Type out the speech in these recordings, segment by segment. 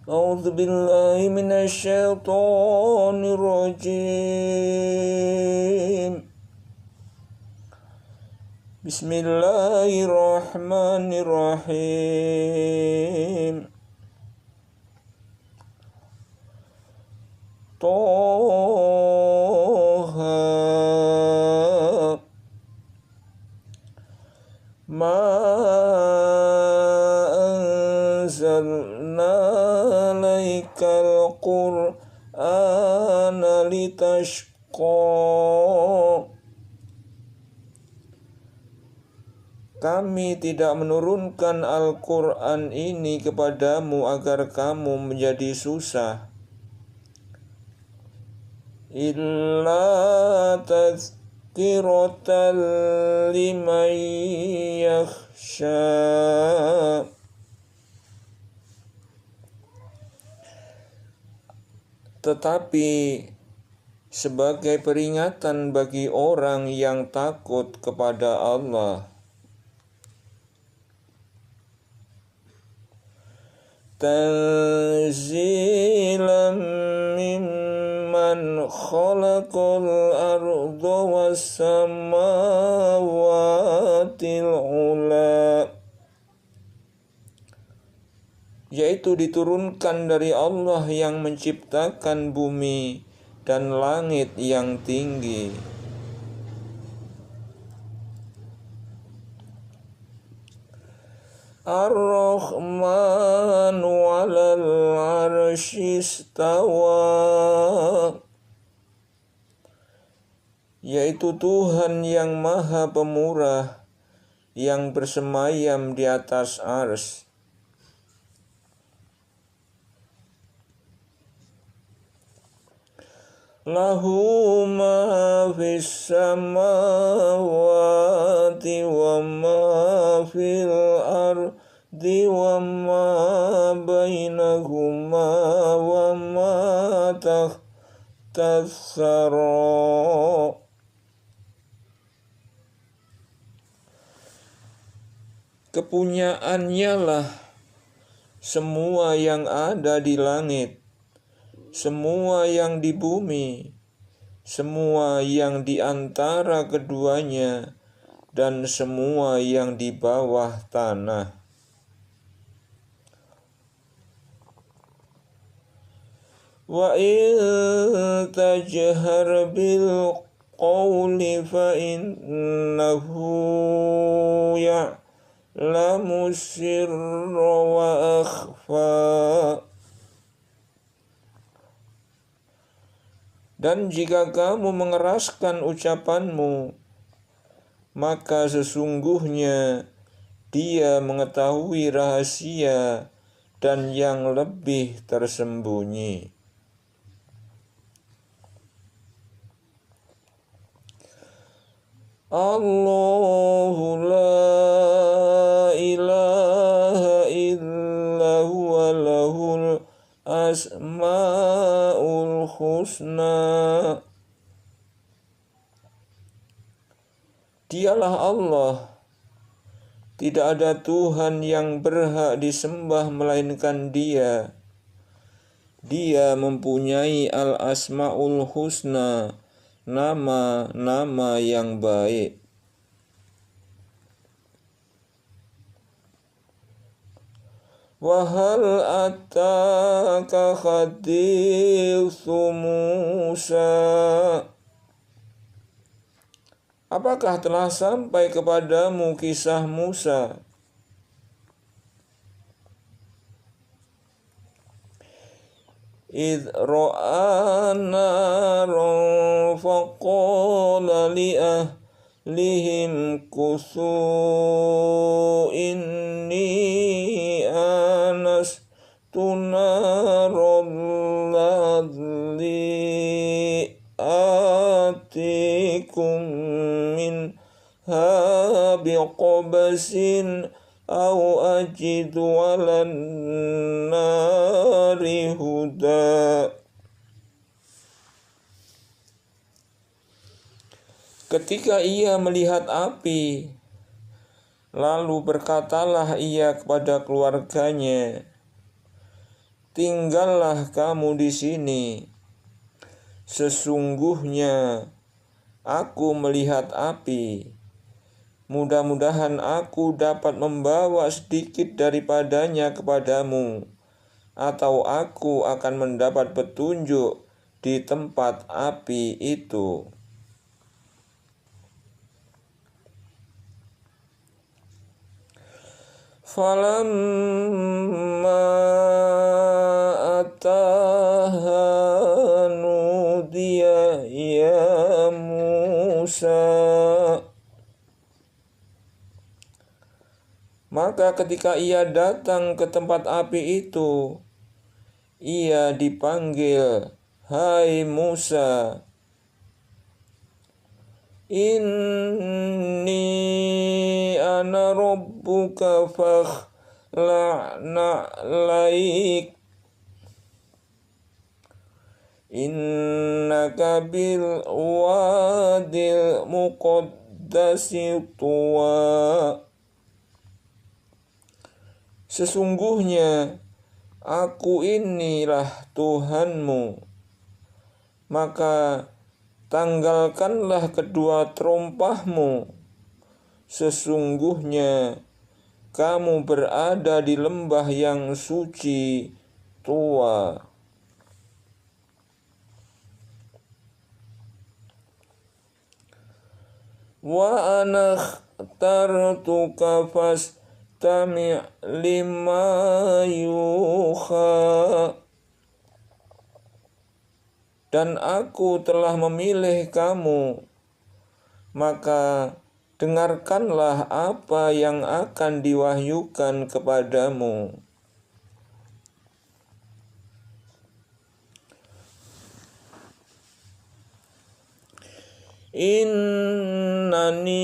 A'udzu billahi minasyaitonir rajim. Bismillahirrahmanirrahim. Toha ma anzalna alaikal qur'ana litashqa. Kami tidak menurunkan Al-Quran ini kepadamu agar kamu menjadi susah. Illa tazkiratan liman yakhsha. Tetapi sebagai peringatan bagi orang yang takut kepada Allah. Tanzilan mimman khalaqal arda was samawatil ula, yaitu diturunkan dari Allah yang menciptakan bumi dan langit yang tinggi. Ar-Rahmanu 'alal 'arsy istawa, yaitu Tuhan yang Maha Pemurah yang bersemayam di atas arsy. Lahu ma fis samawati wa ma fil ardi wa ma bainahuma wa ma tahtas sara. Kepunyaannya lah semua yang ada di langit, semua yang di bumi, semua yang di antara keduanya, dan semua yang di bawah tanah. Wa in tajhar bil qawli fa innahu ya'lamu sirra wa akhfa. Dan jika kamu mengeraskan ucapanmu, maka sesungguhnya Dia mengetahui rahasia dan yang lebih tersembunyi. Allahu la ilaha illa huwa lahul asma'ul husna. Dialah Allah, tidak ada Tuhan yang berhak disembah melainkan Dia. Dia mempunyai al-asma'ul husna, nama-nama yang baik. Wa hal ataka hadithu Musa. Apakah telah sampai kepadamu kisah Musa? Idh ra'a naran faqala li ahlihim kuthu inni anastu naran ladli atikum minha biqabasin aw ajidu 'alan nari huda. Ketika ia melihat api, lalu berkatalah ia kepada keluarganya, tinggallah kamu di sini. Sesungguhnya aku melihat api. Mudah-mudahan aku dapat membawa sedikit daripadanya kepadamu, atau aku akan mendapat petunjuk di tempat api itu. Falamma ataha nudiya ya Musa. Maka ketika ia datang ke tempat api itu, ia dipanggil, "Hai Musa, inni ana rabbuka fakhla'na 'alaik innaka bil wadil muqaddasi tuwa." Sesungguhnya aku inilah Tuhanmu, maka tanggalkanlah kedua terompahmu. Sesungguhnya kamu berada di lembah yang suci Tuwa. Wa ana ikhtartuka fastami' lima yuha. Dan aku telah memilih kamu, maka dengarkanlah apa yang akan diwahyukan kepadamu. Innani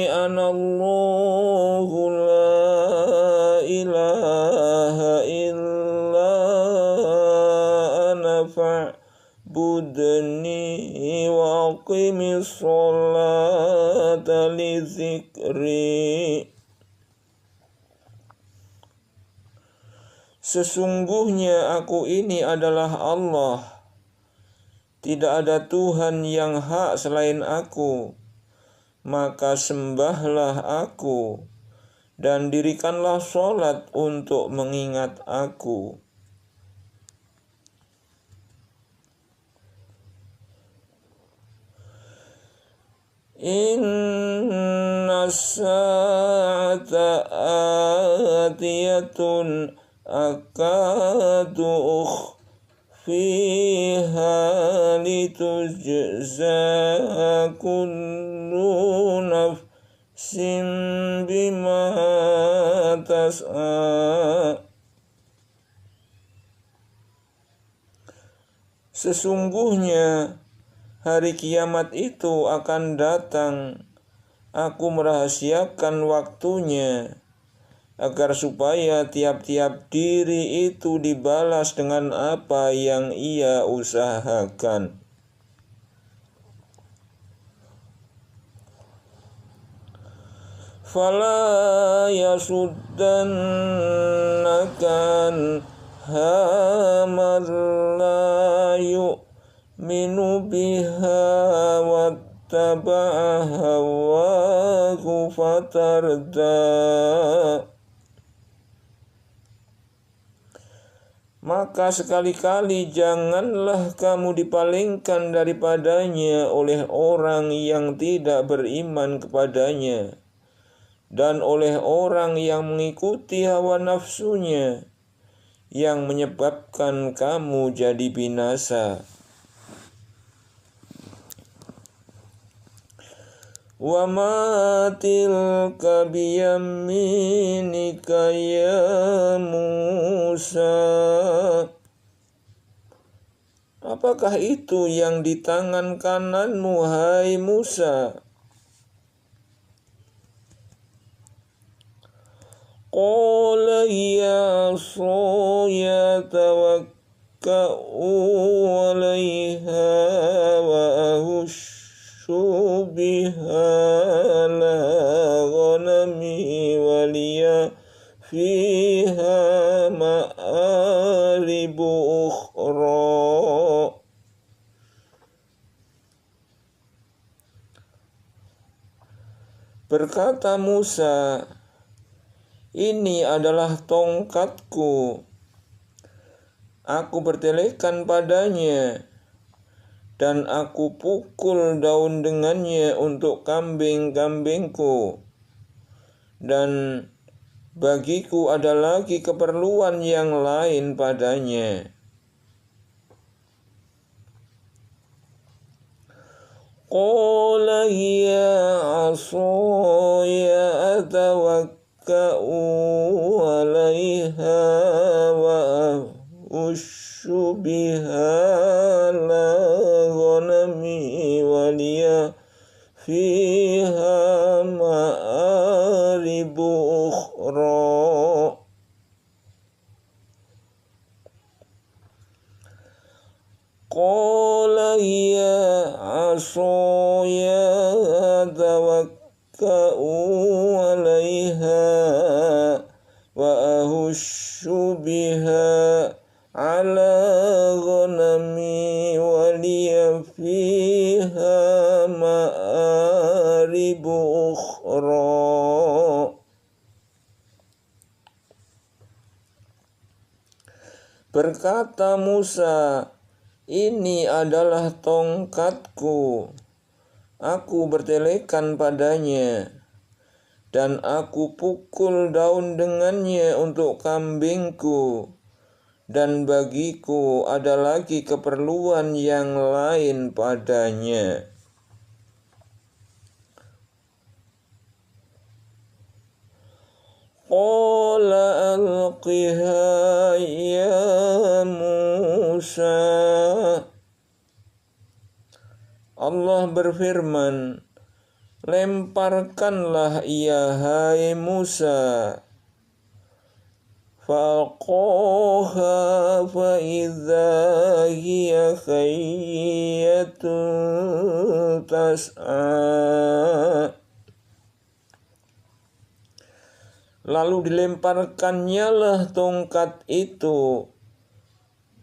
anallahu la ilaha illa ana fa'budni wa aqimis sholata li dzikri. Sesungguhnya aku ini adalah Allah. Tidak ada Tuhan yang hak selain aku, maka sembahlah aku dan dirikanlah sholat untuk mengingat aku. Inna sa'ata atiyatun akadu fiha litujza kullu nafsin bima tas'a. Sesungguhnya hari kiamat itu akan datang. Aku merahasiakan waktunya, agar supaya tiap-tiap diri itu dibalas dengan apa yang ia usahakan. Fala yasuddannakan hamar la yu'minu biha wattaba'a hawahu fatarda. Maka sekali-kali janganlah kamu dipalingkan daripadanya oleh orang yang tidak beriman kepadanya dan oleh orang yang mengikuti hawa nafsunya, yang menyebabkan kamu jadi binasa. Wa ma tilka biyaminika ya Musa. Apakah itu yang di tangan kananmu, hai Musa? Qala ya asaya tawakka'u 'alaiha wa ahushu biha la ghanami waliya fiha ma'arib Berkata Musa, ini adalah tongkatku. Aku bertelekan padanya, dan aku pukul daun dengannya untuk kambing-kambingku. Dan bagiku ada lagi keperluan yang lain padanya. Qala hiya asaya atawakka'u 'alaiha wa ahussu biha ala ghanami wa liya fiha ma'aribu ukhra. Qala hiya asaya atawakka'u 'alaiha wa ahussu biha ala ghanami wa liya fiha ma'aribu ukhra. Berkata Musa, ini adalah tongkatku. Aku bertelekan padanya, dan aku pukul daun dengannya untuk kambingku. Dan bagiku ada lagi keperluan yang lain padanya. Qala alqiha ya Musa. Allah berfirman, lemparkanlah ia hai Musa. Fa'alqaha fa'idha hiya khayyatun tas'a. Lalu dilemparkannya lah tongkat itu,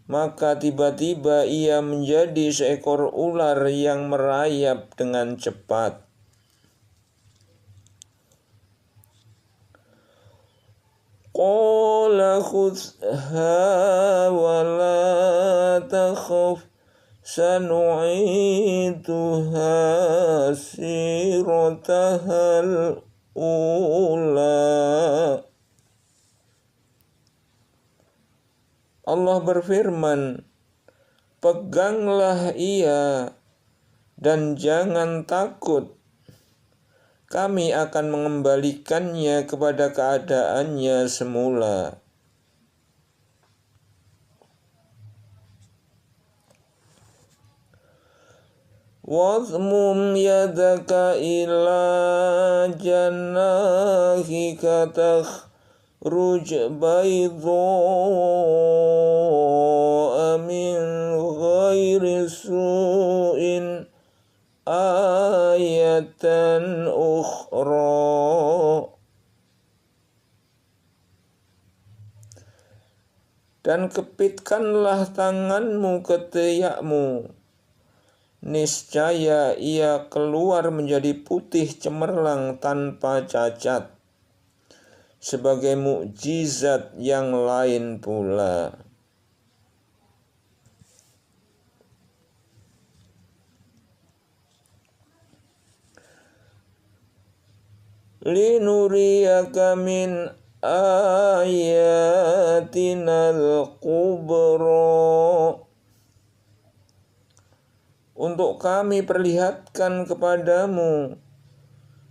maka tiba-tiba ia menjadi seekor ular yang merayap dengan cepat. Qala khudhha wa la takhaf sanu'ituha siratahal ula. Allah berfirman, peganglah ia dan jangan takut. Kami akan mengembalikannya kepada keadaannya semula. Wadmum yadaka ila jannahika takhruj baydha'a min ghairi su'in ayatan ukhra. Dan kepitkanlah tanganmu ke teyakmu, niscaya ia keluar menjadi putih cemerlang tanpa cacat, sebagai mukjizat yang lain pula. Linuriyaka min ayatinal kubra. Untuk kami perlihatkan kepadamu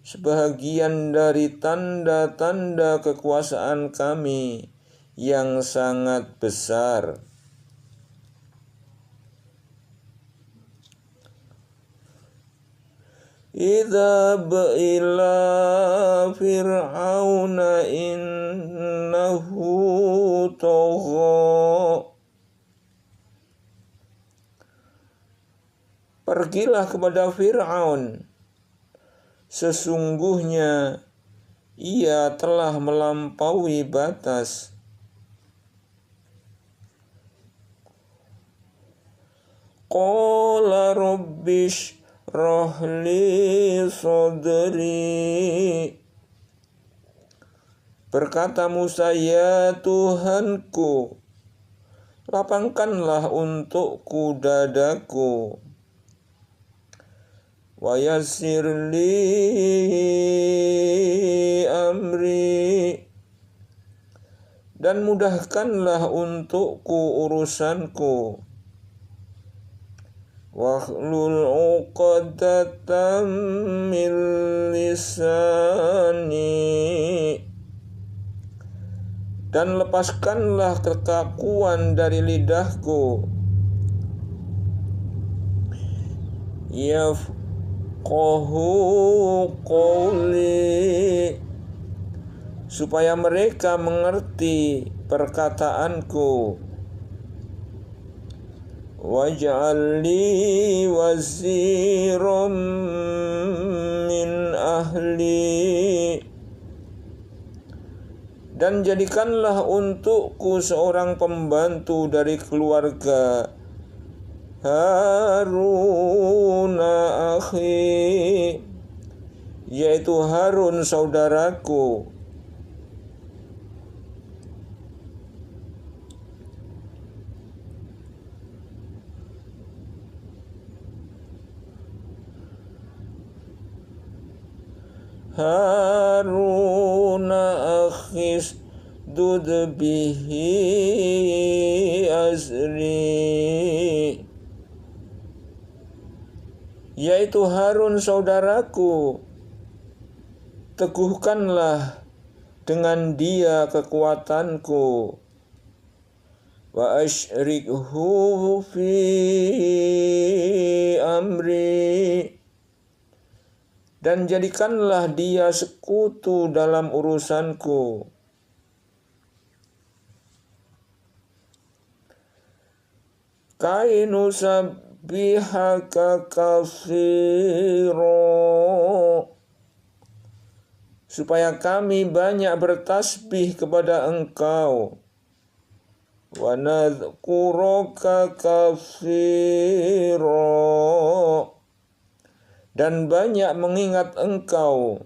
sebahagian dari tanda-tanda kekuasaan kami yang sangat besar. Idhab ila fir'auna innahu tagha. Pergilah kepada Fir'aun, sesungguhnya ia telah melampaui batas. Qala rabbish rohli sodri. Berkata Musa, ya Tuhanku, lapangkanlah untukku dadaku. Wa yassir li amri, dan mudahkanlah untukku urusanku. Wahlul 'uqdatam min lisani, dan lepaskanlah kekakuan dari lidahku. Yafqahu qawli, supaya mereka mengerti perkataanku. Waj'al li waziran min ahli, dan jadikanlah untukku seorang pembantu dari keluarga Harun akhi, yaitu Harun saudaraku. Harun akhis dud bihi azri, yaitu Harun saudaraku, teguhkanlah dengan dia kekuatanku. Wa asyrikhu fi amri, dan jadikanlah dia sekutu dalam urusanku. Kainu sabbihaka katsira, supaya kami banyak bertasbih kepada Engkau. Wa nadhkuraka katsira, dan banyak mengingat Engkau.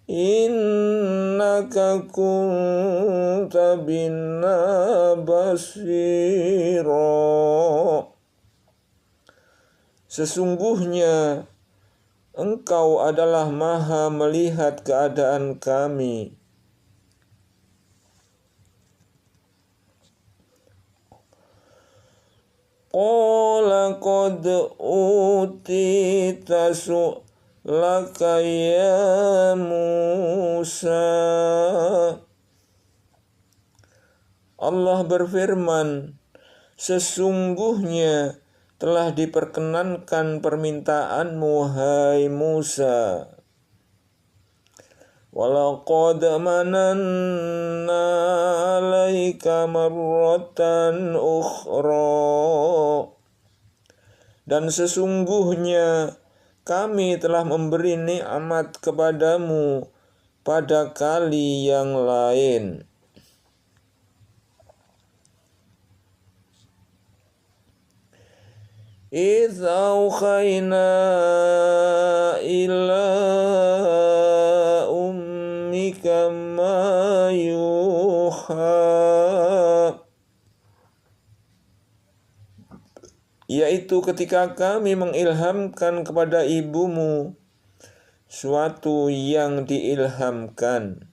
Innaka kunta bina basira, sesungguhnya Engkau adalah maha melihat keadaan kami. Qala qad utita su'laka ya Musa. Allah berfirman, sesungguhnya telah diperkenankan permintaanmu, hai Musa. Walaqad mananna 'alaika marratan ukhra, dan sesungguhnya kami telah memberi nikmat kepadamu pada kali yang lain. إِذْ أَوْحَيْنَا إِلَىٰ أُمِّكَ مَا يُوحَىٰ, yaitu ketika kami mengilhamkan kepada ibumu suatu yang diilhamkan.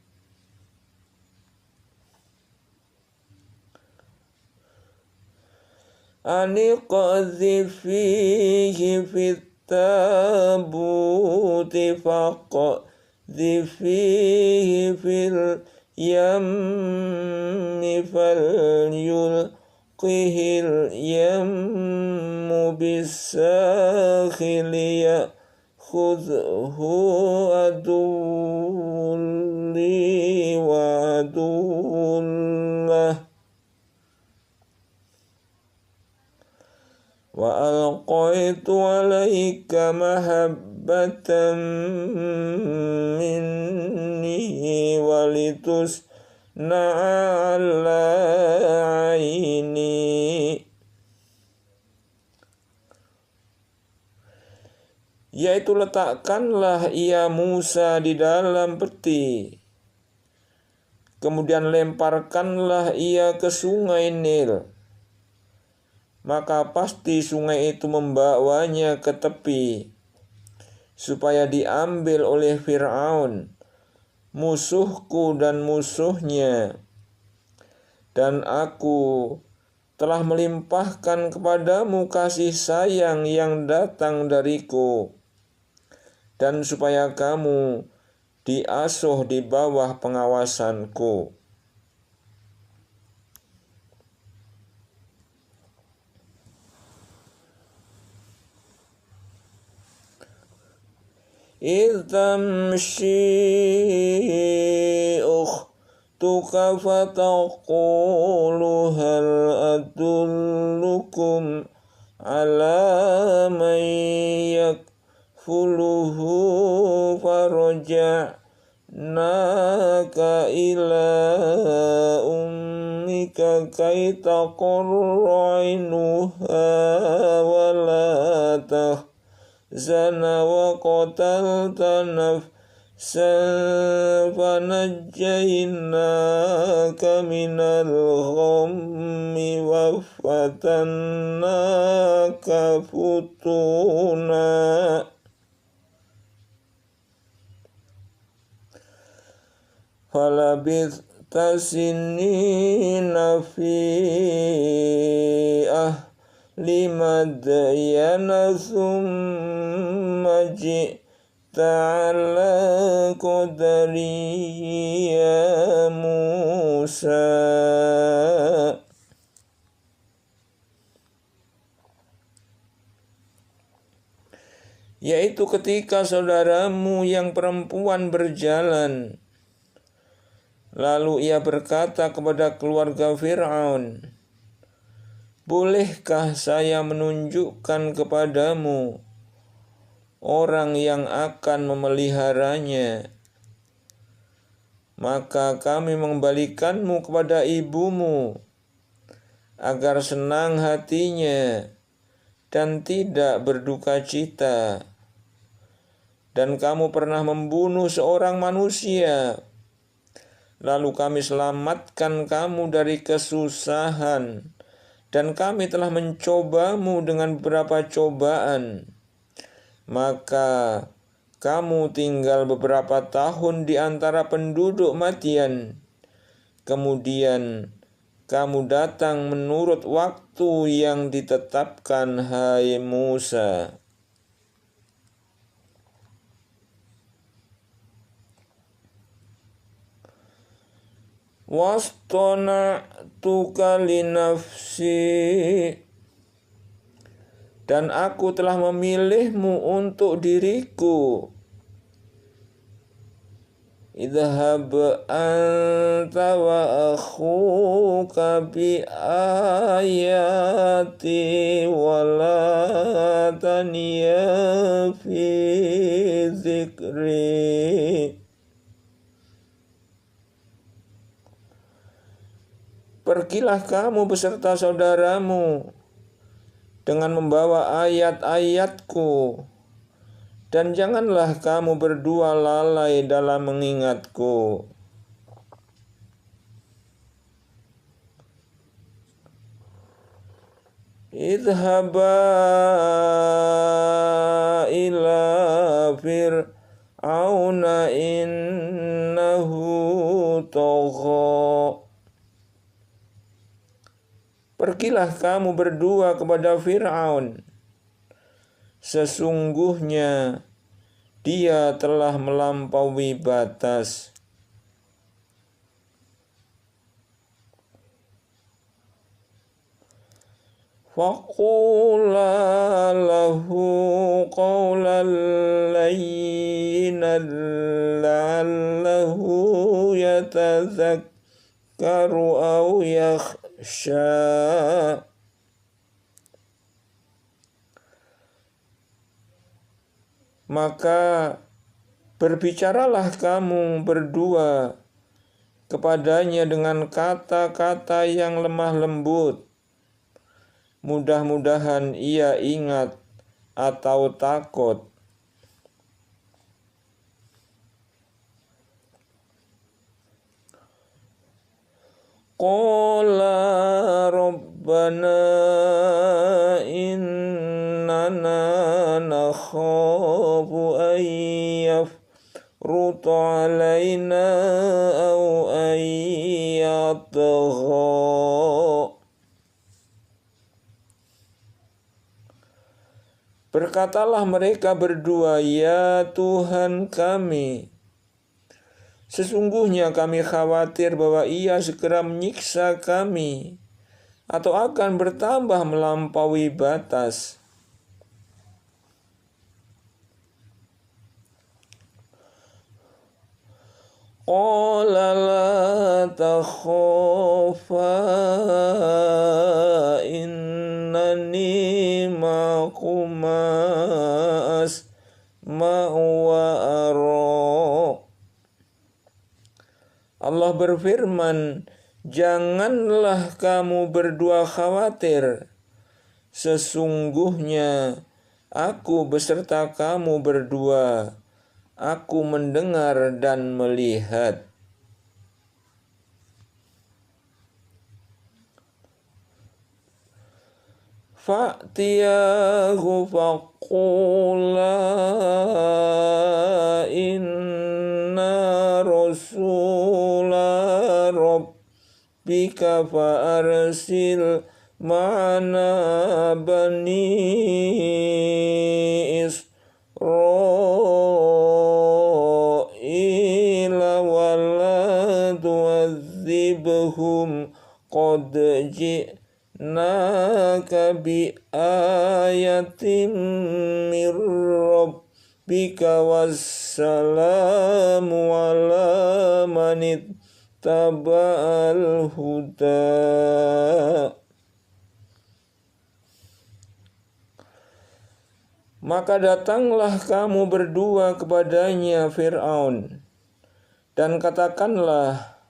Aniqadhifihi fit tabuti faqadhifihi fil yammi falyulqihil yammu bisakhili ya'khudhu aduwwun li wa aduwwun lah. Wa alqaitu 'alaika mahabbatan minni walitusna'a 'ala 'aini. yaitu letakkanlah ia Musa di dalam peti, kemudian lemparkanlah ia ke sungai Nil. Maka pasti sungai itu membawanya ke tepi, supaya diambil oleh Fir'aun, musuhku dan musuhnya. Dan aku telah melimpahkan kepadamu kasih sayang yang datang dariku, dan supaya kamu diasuh di bawah pengawasanku. إذ تمشي أختك فتقول هل أدلكم على من يكفله فرجعناك إلى أمك كي تقر عينها ولا تحزن وقتلت نفسا فنجيناك من الغم وفتناك فتونا فلبثت سنين في أهل مدين ثم جئت على قدري يا موسى. Yaitu ketika saudaramu yang perempuan berjalan, lalu ia berkata kepada keluarga Fir'aun, bolehkah saya menunjukkan kepadamu orang yang akan memeliharanya? Maka kami mengembalikanmu kepada ibumu, agar senang hatinya dan tidak berduka cita. Dan kamu pernah membunuh seorang manusia, lalu kami selamatkan kamu dari kesusahan, dan kami telah mencobamu dengan beberapa cobaan. Maka kamu tinggal beberapa tahun di antara penduduk Madian. Kemudian kamu datang menurut waktu yang ditetapkan, hai Musa. Wastona'tuka linafsi, dan aku telah memilihmu untuk diriku. Idhhab anta wa akhuka bi ayati wa la taniya fi zikri. Pergilah kamu beserta saudaramu dengan membawa ayat-ayatku, dan janganlah kamu berdua lalai dalam mengingatku. Idhaba ila fir'auna innahu tagha. Pergilah kamu berdua kepada Fir'aun, sesungguhnya dia telah melampaui batas. Faqula lahu qawlan layyinan la'allahu yatadhakkaru aw yakhsha. Maka berbicaralah kamu berdua kepadanya dengan kata-kata yang lemah lembut. Mudah-mudahan ia ingat atau takut. Qala rabbana innana nakhafu an yafruta alaina aw an yatgha. Berkatalah mereka berdua, ya Tuhan kami, sesungguhnya kami khawatir bahwa Ia segera menyiksa kami atau akan bertambah melampaui batas. Qala la takhafa innani ma'akuma asma'u wa ara. Allah berfirman, janganlah kamu berdua khawatir, sesungguhnya aku beserta kamu berdua, aku mendengar dan melihat. Fa'tiyahu faqula inna rasula rabbika fa'arsil ma'ana bani Israila wa la tu'adzibhum qad ji'naka bi ayatin mir rabbika wassalamu ala manit taba'al huda. Maka datanglah kamu berdua kepadanya Fir'aun, dan katakanlah,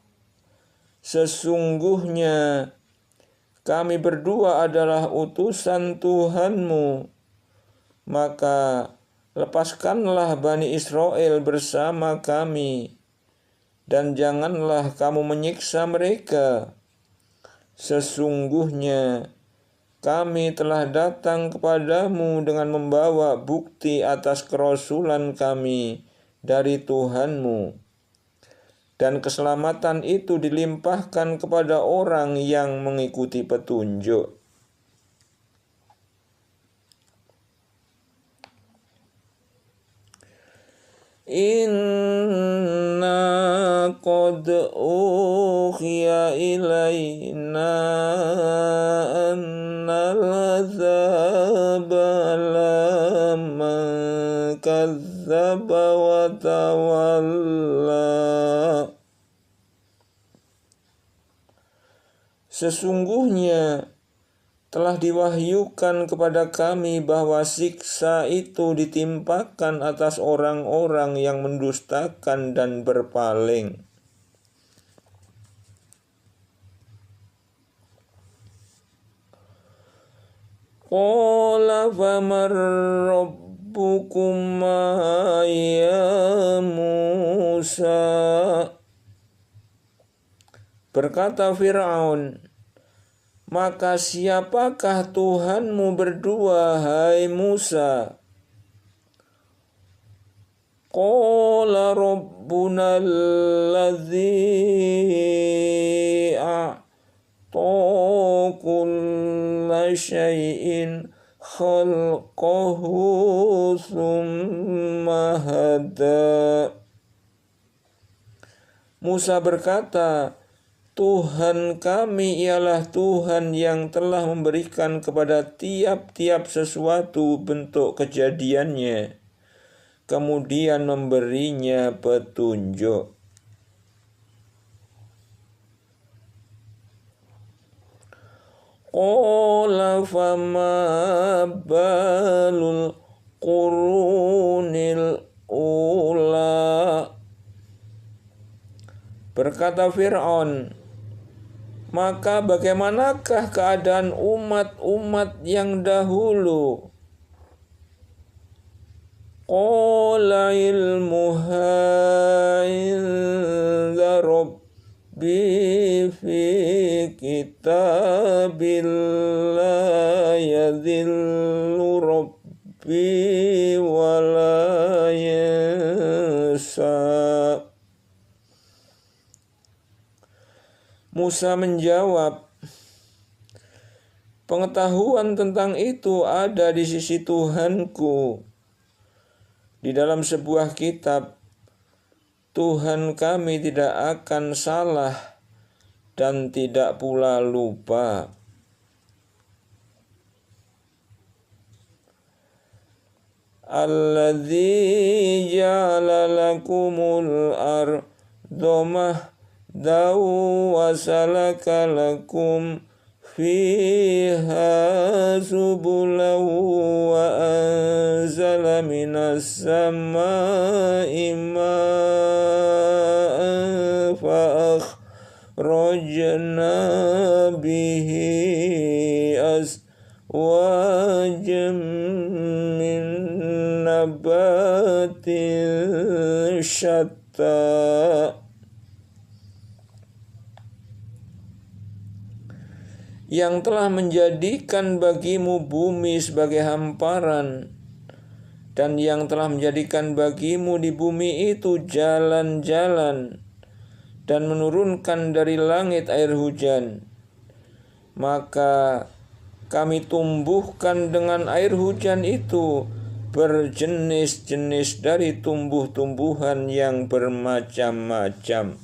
sesungguhnya kami berdua adalah utusan Tuhanmu, maka lepaskanlah Bani Israel bersama kami, dan janganlah kamu menyiksa mereka. Sesungguhnya kami telah datang kepadamu dengan membawa bukti atas kerasulan kami dari Tuhanmu, dan keselamatan itu dilimpahkan kepada orang yang mengikuti petunjuk. Inna qad ukhiya ilayna annal azaba laman kazzaba wa tawalla. Sesungguhnya telah diwahyukan kepada kami bahwa siksa itu ditimpakan atas orang-orang yang mendustakan dan berpaling. Qala famar rabbukuma ya Musa. Berkata Fir'aun, maka siapakah Tuhanmu berdua, hai Musa? Qala rabbuna alladzi a'ta kulla syai'in khalqahu tsumma hada. Musa berkata, Tuhan kami ialah Tuhan yang telah memberikan kepada tiap-tiap sesuatu bentuk kejadiannya, kemudian memberinya petunjuk. Qala fama balul qurunil ula. Berkata Fir'aun, maka bagaimanakah keadaan umat-umat yang dahulu? Qala ilmuha inda rabbi fi kitabillah yadhillu rabbi wa la yansa. Musa menjawab, pengetahuan tentang itu ada di sisi Tuhanku. Di dalam sebuah kitab, Tuhan kami tidak akan salah dan tidak pula lupa. Alladzi ja'ala lakumul arda mahdan wa salaka lakum fiha subulan wa anzala minas samai ma'an fa akhrajna bihi azwajan min nabatin syatta. Yang telah menjadikan bagimu bumi sebagai hamparan, dan yang telah menjadikan bagimu di bumi itu jalan-jalan, dan menurunkan dari langit air hujan. Maka kami tumbuhkan dengan air hujan itu berjenis-jenis dari tumbuh-tumbuhan yang bermacam-macam.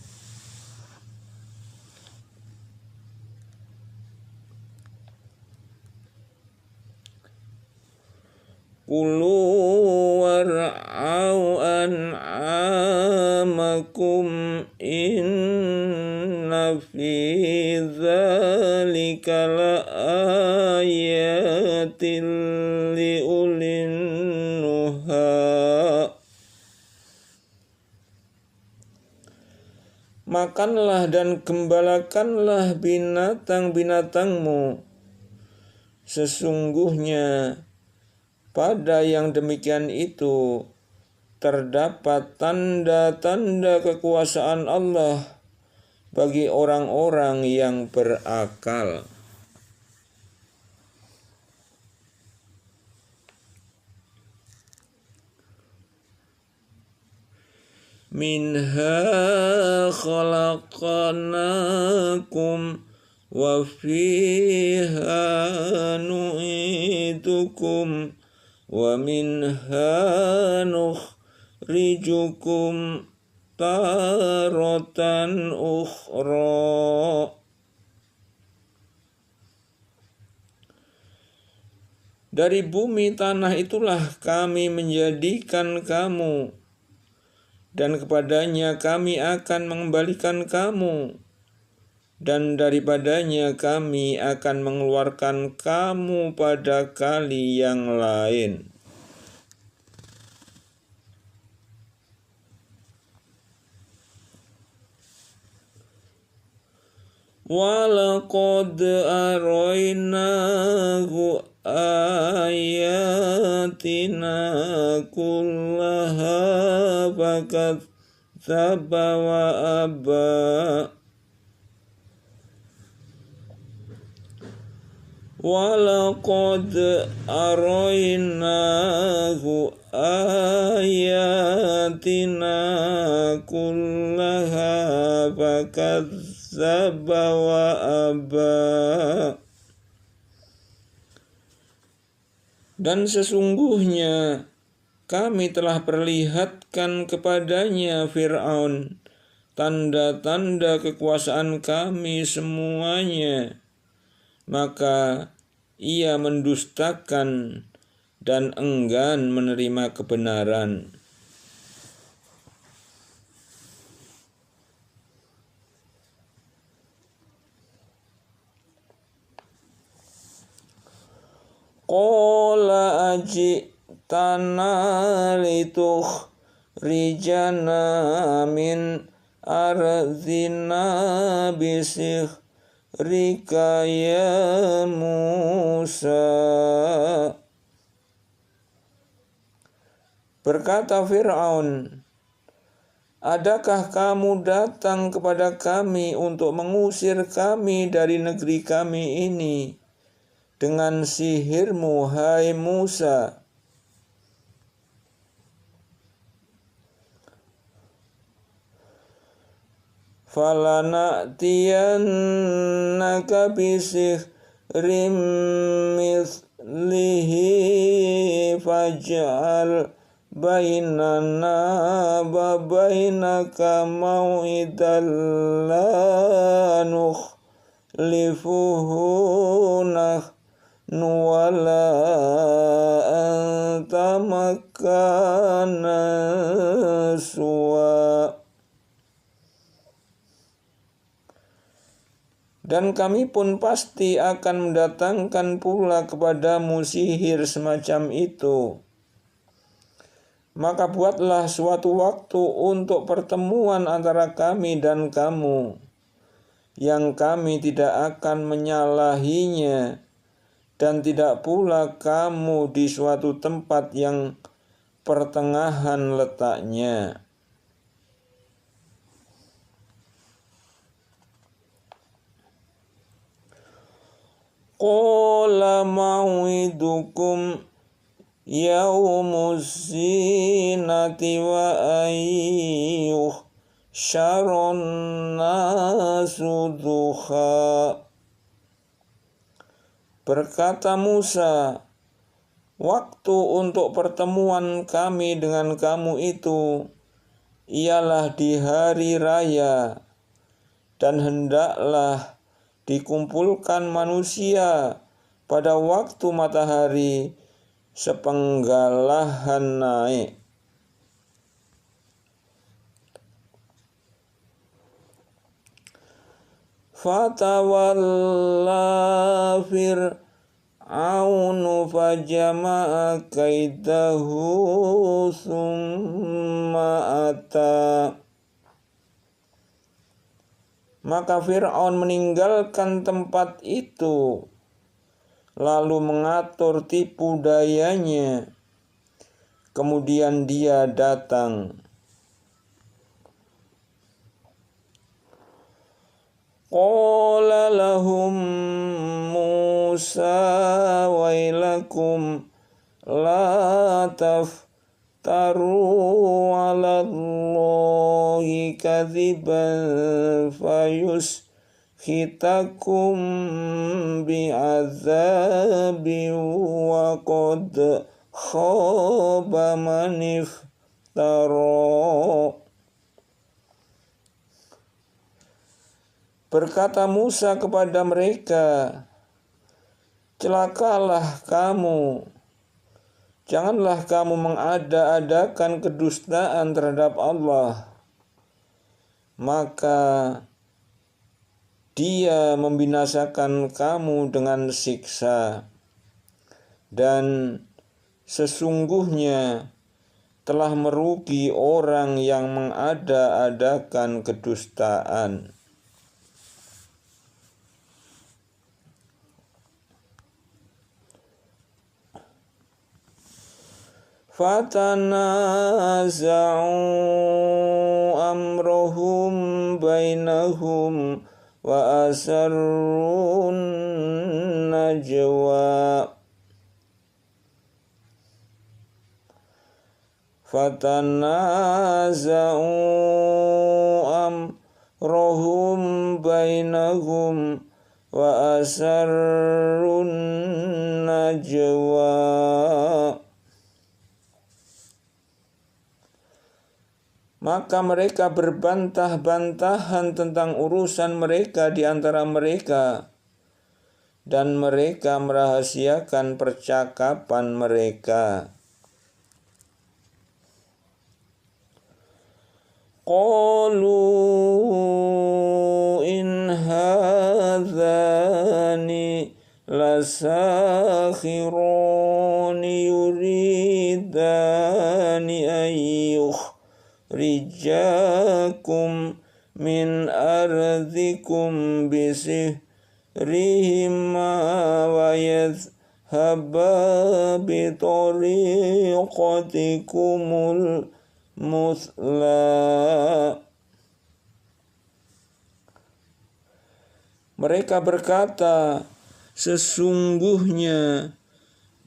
Kulu war'au an'amakum inna fi dzalika laayatin liulin nuha. Makanlah dan gembalakanlah binatang-binatangmu. Sesungguhnya pada yang demikian itu terdapat tanda-tanda kekuasaan Allah bagi orang-orang yang berakal. Minha khalaqnakum wa fiha nu'idukum wa minha nukhrijukum taratan ukhra. Dari bumi tanah itulah kami menjadikan kamu, dan kepadanya kami akan mengembalikan kamu, dan daripadanya kami akan mengeluarkan kamu pada kali yang lain. Walaqad arainahu ayatina kullaha fakadzdzaba wa aba. Walaqad arainahu ayatina kullaha fakadzdzaba wa aba. Dan sesungguhnya kami telah perlihatkan kepadanya Fir'aun tanda-tanda kekuasaan kami semuanya, maka ia mendustakan dan enggan menerima kebenaran. Qala ajitana litukhrijana min ardina bisihrika ya Musa. Berkata Fir'aun, Adakah kamu datang kepada kami untuk mengusir kami dari negeri kami ini dengan sihirmu, hai Musa? Falana'tiyannaka bisihrim mithlihi faj'al bainana wa bainaka mau'idan la nukhlifuhu nahnu wala anta makana suwa. Dan kami pun pasti akan mendatangkan pula kepadamu sihir semacam itu. Maka buatlah suatu waktu untuk pertemuan antara kami dan kamu, yang kami tidak akan menyalahinya, dan tidak pula kamu di suatu tempat yang pertengahan letaknya. Qala mau'idukum yaumuz zinati wa ayyuh syaron nasu duha. Berkata Musa, waktu untuk pertemuan kami dengan kamu itu ialah di hari raya, dan hendaklah dikumpulkan manusia pada waktu matahari sepenggalahan naik. Fatawalla Fir'aunu fajama'a kaidahu summa ata. Maka Fir'aun meninggalkan tempat itu, lalu mengatur tipu dayanya. Kemudian dia datang. Qala lahum Musa wailakum la taftaru ala Allahi kadhiban fayuskhitakum bi'adzabi wa qad khaba man iftara. Berkata Musa kepada mereka, celakalah kamu, janganlah kamu mengada-adakan kedustaan terhadap Allah, maka Dia membinasakan kamu dengan siksa, dan sesungguhnya telah merugi orang yang mengada-adakan kedustaan. Fatanaza'u amrohum bainahum wa asarrun najwa. Fatanaza'u amrohum bainahum wa asarrun najwa. Maka mereka berbantah-bantahan tentang urusan mereka di antara mereka, dan mereka merahasiakan percakapan mereka. Qalu in hadzani lasakhirani yuridani ayyuh rijakum min ardikum bisihrihima wa yadhhaba bitariqatikumul muthla. Mereka berkata, sesungguhnya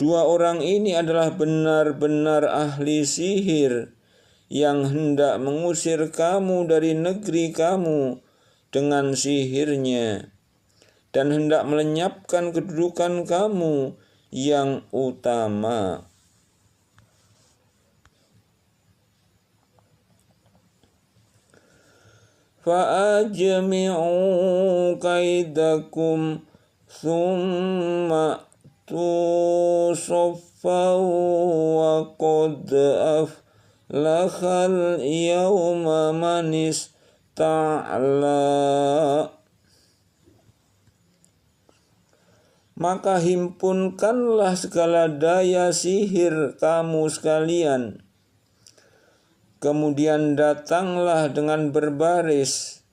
dua orang ini adalah benar-benar ahli sihir yang hendak mengusir kamu dari negeri kamu dengan sihirnya dan hendak melenyapkan kedudukan kamu yang utama. Fa'ajmi'u kaidakum thumma tusaffaw wa qad aflahal yawma manis ta'ala. Maka himpunkanlah segala daya sihir kamu sekalian. Kemudian datanglah dengan berbaris,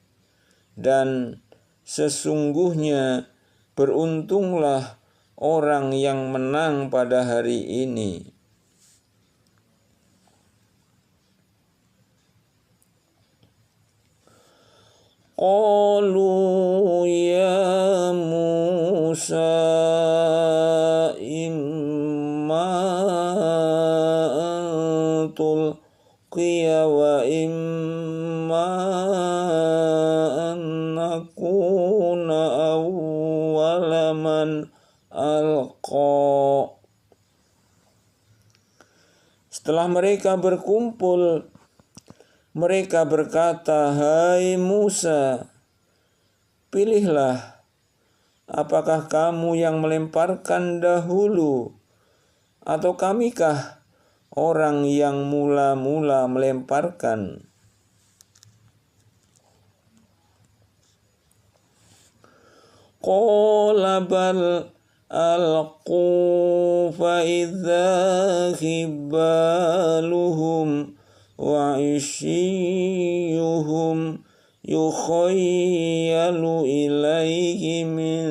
dan sesungguhnya beruntunglah orang yang menang pada hari ini. Qalu ya Musa imma antul qiya wa imma an nakuna awwala man alqa. Setelah mereka berkumpul, mereka berkata, "Hai Musa, pilihlah, apakah kamu yang melemparkan dahulu, atau kamikah orang yang mula-mula melemparkan?" Qala bal alqu fa idza hibaluhum wa isyuhum yukhayyalu ilaihi min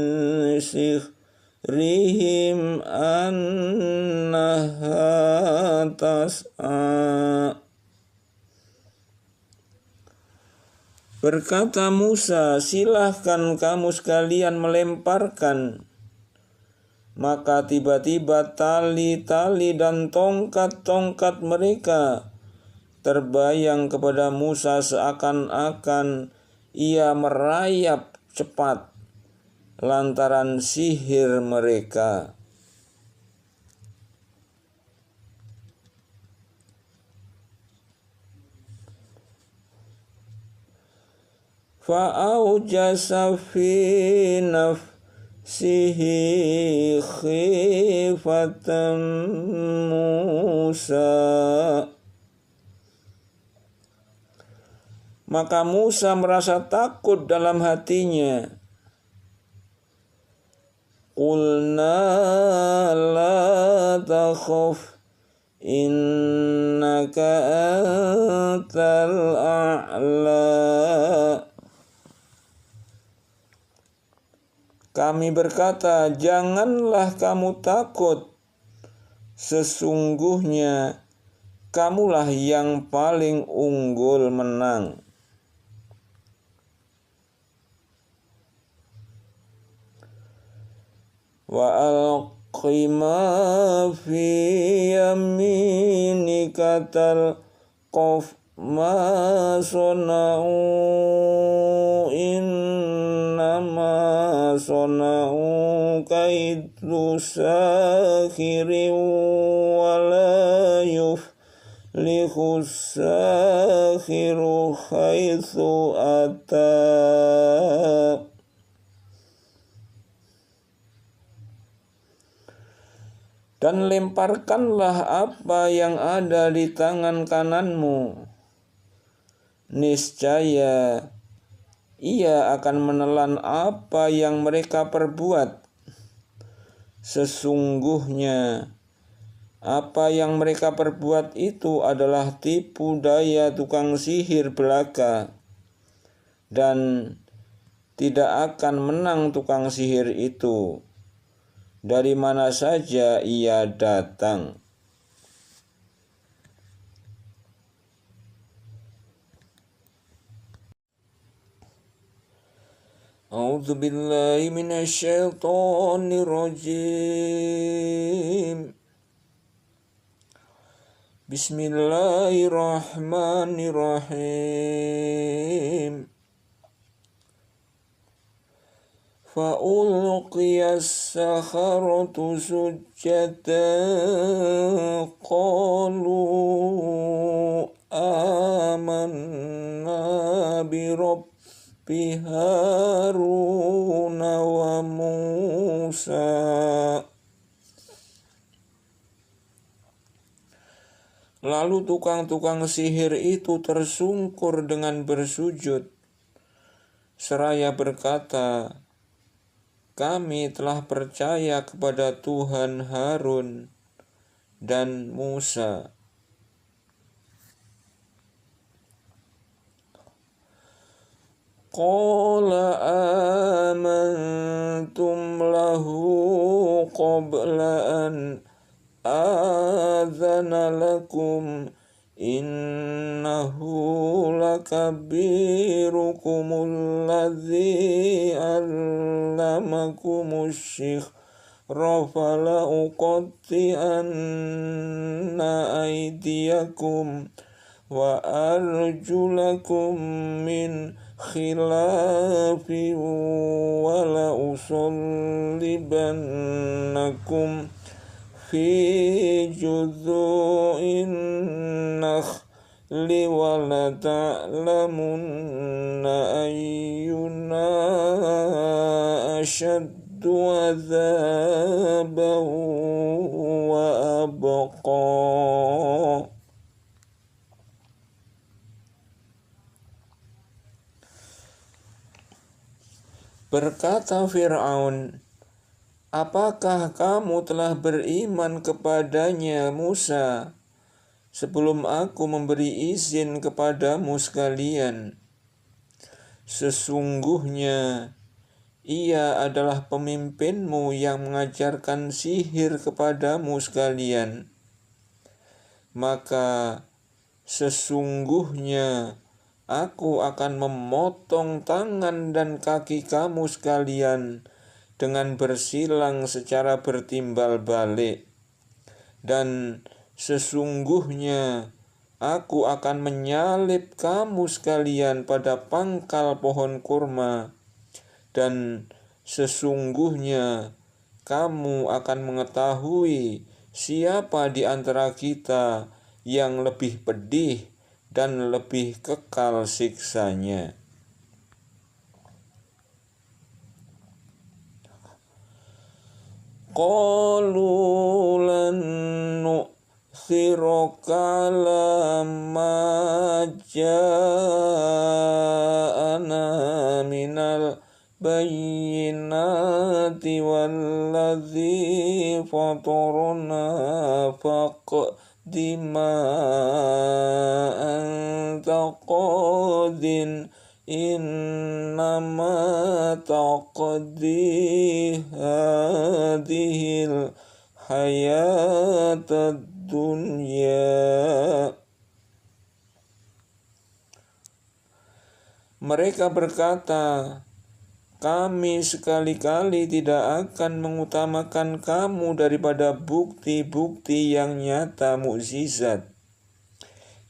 sihrihim annaha tas'a. Berkata Musa, silahkan kamu sekalian melemparkan. Maka tiba-tiba tali-tali dan tongkat-tongkat mereka terbayang kepada Musa seakan-akan ia merayap cepat lantaran sihir mereka. Fa'aujasa fi nafsihi khifatan Musa. Maka Musa merasa takut dalam hatinya. Qulna la takhaf innaka antal a'la. Kami berkata, janganlah kamu takut, sesungguhnya kamulah yang paling unggul menang. Wa alqi ma fi yaminika talqaf ma sona'u innama sona'u kaidu sakhiri wa la yuflihu sakhiru haitsu ata. Dan lemparkanlah apa yang ada di tangan kananmu. Niscaya ia akan menelan apa yang mereka perbuat. Sesungguhnya apa yang mereka perbuat itu adalah tipu daya tukang sihir belaka, dan tidak akan menang tukang sihir itu dari mana saja ia datang. A'udzu billahi minasyaitonir rajim. Bismillahirrahmanirrahim. Fa'ulqiyas sakharatu sujjatan qalu amanna bi rabbi Haruna wa Musa. Lalu tukang-tukang sihir itu tersungkur dengan bersujud, seraya berkata, kami telah percaya kepada Tuhan Harun dan Musa. Qala amantum lahu qabla an adzana lakum innahu lakabirukumul ladzi allamakumus sihra fala uqatti'anna aydiyakum wa arjulakum min khilafin wa la usallibannakum fi judhu'in nakhli wa la ta'lamunna ayyuna ashaddu adzaban wa abqa. Berkata Fir'aun, apakah kamu telah beriman kepadanya Musa sebelum aku memberi izin kepadamu sekalian? Sesungguhnya ia adalah pemimpinmu yang mengajarkan sihir kepadamu sekalian. Maka sesungguhnya aku akan memotong tangan dan kaki kamu sekalian dengan bersilang secara bertimbal balik. Dan sesungguhnya aku akan menyalib kamu sekalian pada pangkal pohon kurma. Dan sesungguhnya kamu akan mengetahui siapa di antara kita yang lebih pedih dan lebih kekal siksanya. Qalu lan nu'thiraka ala ma ja'ana minal bayyinati walladzi fatarna faqdi ma anta qadin innama taqdi hadhil hayatad dunya. Mereka berkata, kami sekali-kali tidak akan mengutamakan kamu daripada bukti-bukti yang nyata mukjizat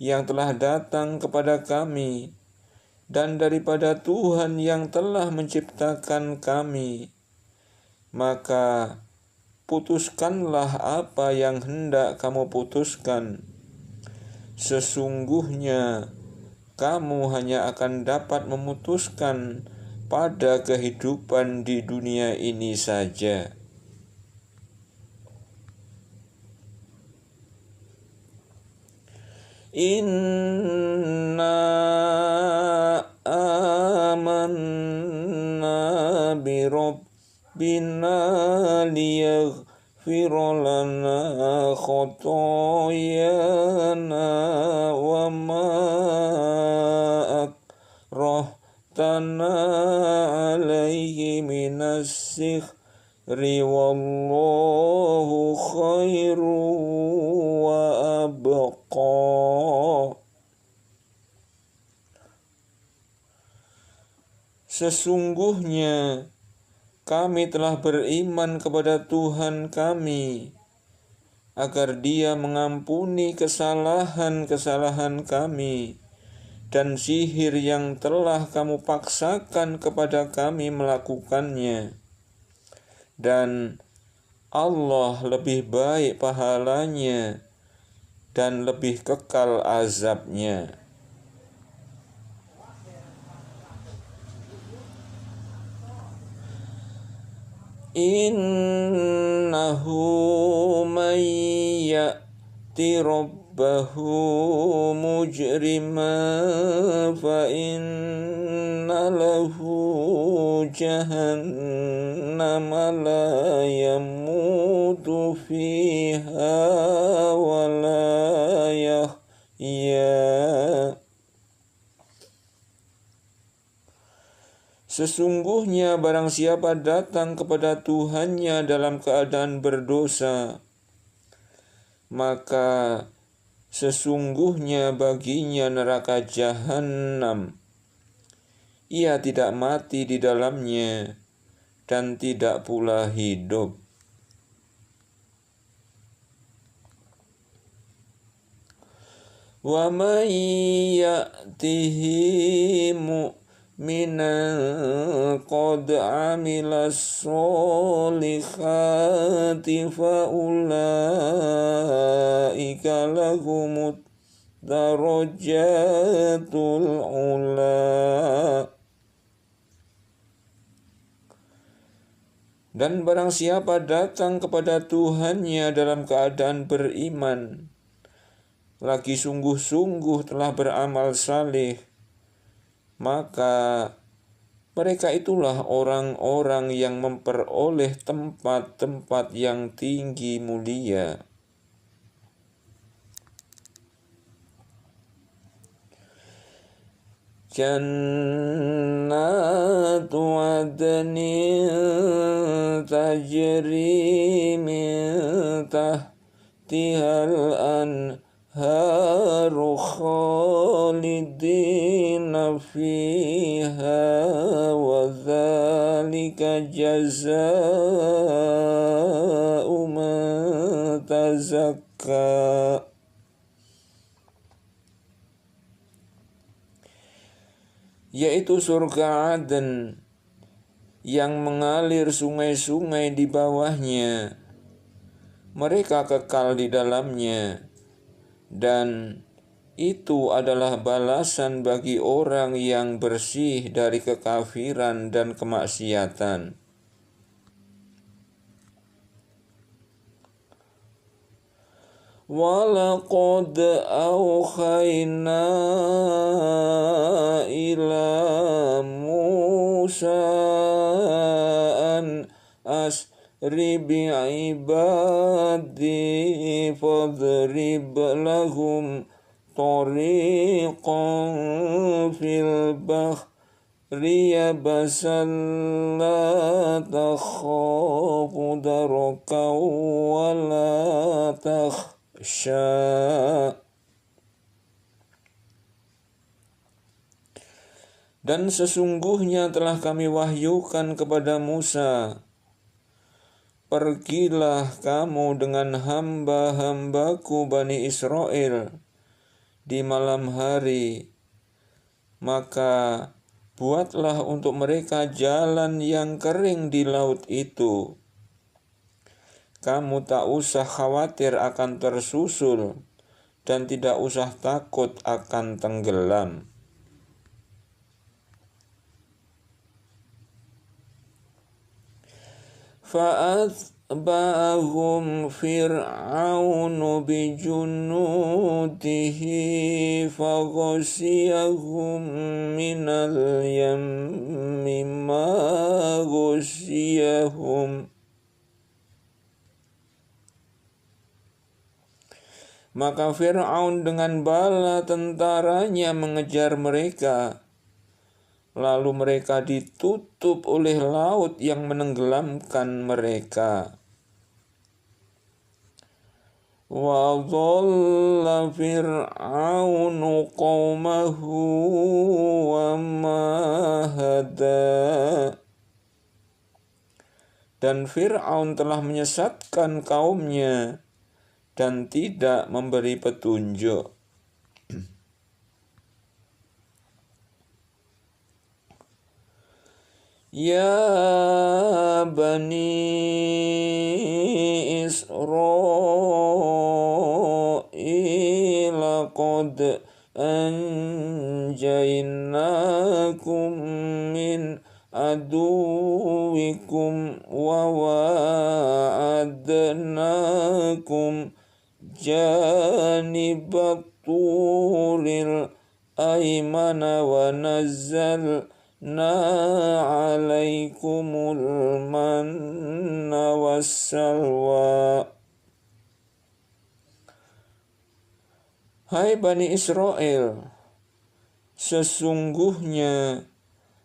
yang telah datang kepada kami dan daripada Tuhan yang telah menciptakan kami. Maka putuskanlah apa yang hendak kamu putuskan. Sesungguhnya kamu hanya akan dapat memutuskan pada kehidupan di dunia ini saja. Inna amanna bi rabbina liyaghfira lana khotoyana wa ma akrahtana alaihi minas sihri wallahu khairu wa abqa. Sesungguhnya kami telah beriman kepada Tuhan kami, agar Dia mengampuni kesalahan-kesalahan kami dan sihir yang telah kamu paksakan kepada kami melakukannya. Dan Allah lebih baik pahalanya dan lebih kekal azabnya. Innahu man ya'ti rabbahu mujriman fa inna lahu jahannama la yamutu fiha wa la yahya. Sesungguhnya barang siapa datang kepada Tuhannya dalam keadaan berdosa, maka sesungguhnya baginya neraka jahanam. Ia tidak mati di dalamnya dan tidak pula hidup. Wa may ya'tihi minan qad amilas solihati fa ulaika lahumud darajatul ula. Dan barang siapa datang kepada Tuhannya dalam keadaan beriman, lagi sungguh-sungguh telah beramal saleh, maka mereka itulah orang-orang yang memperoleh tempat-tempat yang tinggi mulia. Jannatu adnin tajri min tahtihal anharu khalidina fiha wa dzalika jazaa'u man tazakka. Yaitu surga Aden yang mengalir sungai-sungai di bawahnya. Mereka kekal di dalamnya, dan itu adalah balasan bagi orang yang bersih dari kekafiran dan kemaksiatan. Walaqad awhayna ila Musa an asri bi'ibadi fadrib lahum tariqan fil bahri yabasan la takhafu daraka wa la takhsha. Dan sesungguhnya telah kami wahyukan kepada Musa, pergilah kamu dengan hamba-hambaku Bani Israel di malam hari, maka buatlah untuk mereka jalan yang kering di laut itu. Kamu tak usah khawatir akan tersusul dan tidak usah takut akan tenggelam. Fa'atba'ahum fir'aunu bijunudihi faghasiyahum minal yammi ma ghasiyahum. Maka Fir'aun dengan bala tentaranya mengejar mereka, lalu mereka ditutup oleh laut yang menenggelamkan mereka. wa dhalla fir'aunu qaumahu wa ma hada. Dan Fir'aun telah menyesatkan kaumnya dan tidak memberi petunjuk. Ya Bani Israil qad anjaynakum min aduwikum wa wa'adnakum janibat turil aymana wa nazzalna alaikumul manna wassalwa. Hai Bani Israel, sesungguhnya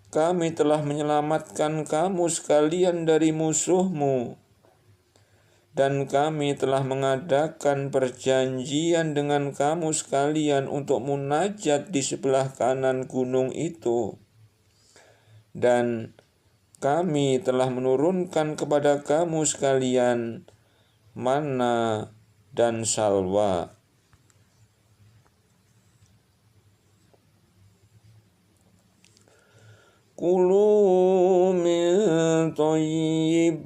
kami telah menyelamatkan kamu sekalian dari musuhmu, dan kami telah mengadakan perjanjian dengan kamu sekalian untuk munajat di sebelah kanan gunung itu. Dan kami telah menurunkan kepada kamu sekalian manna dan salwa. Kulu min thayyibati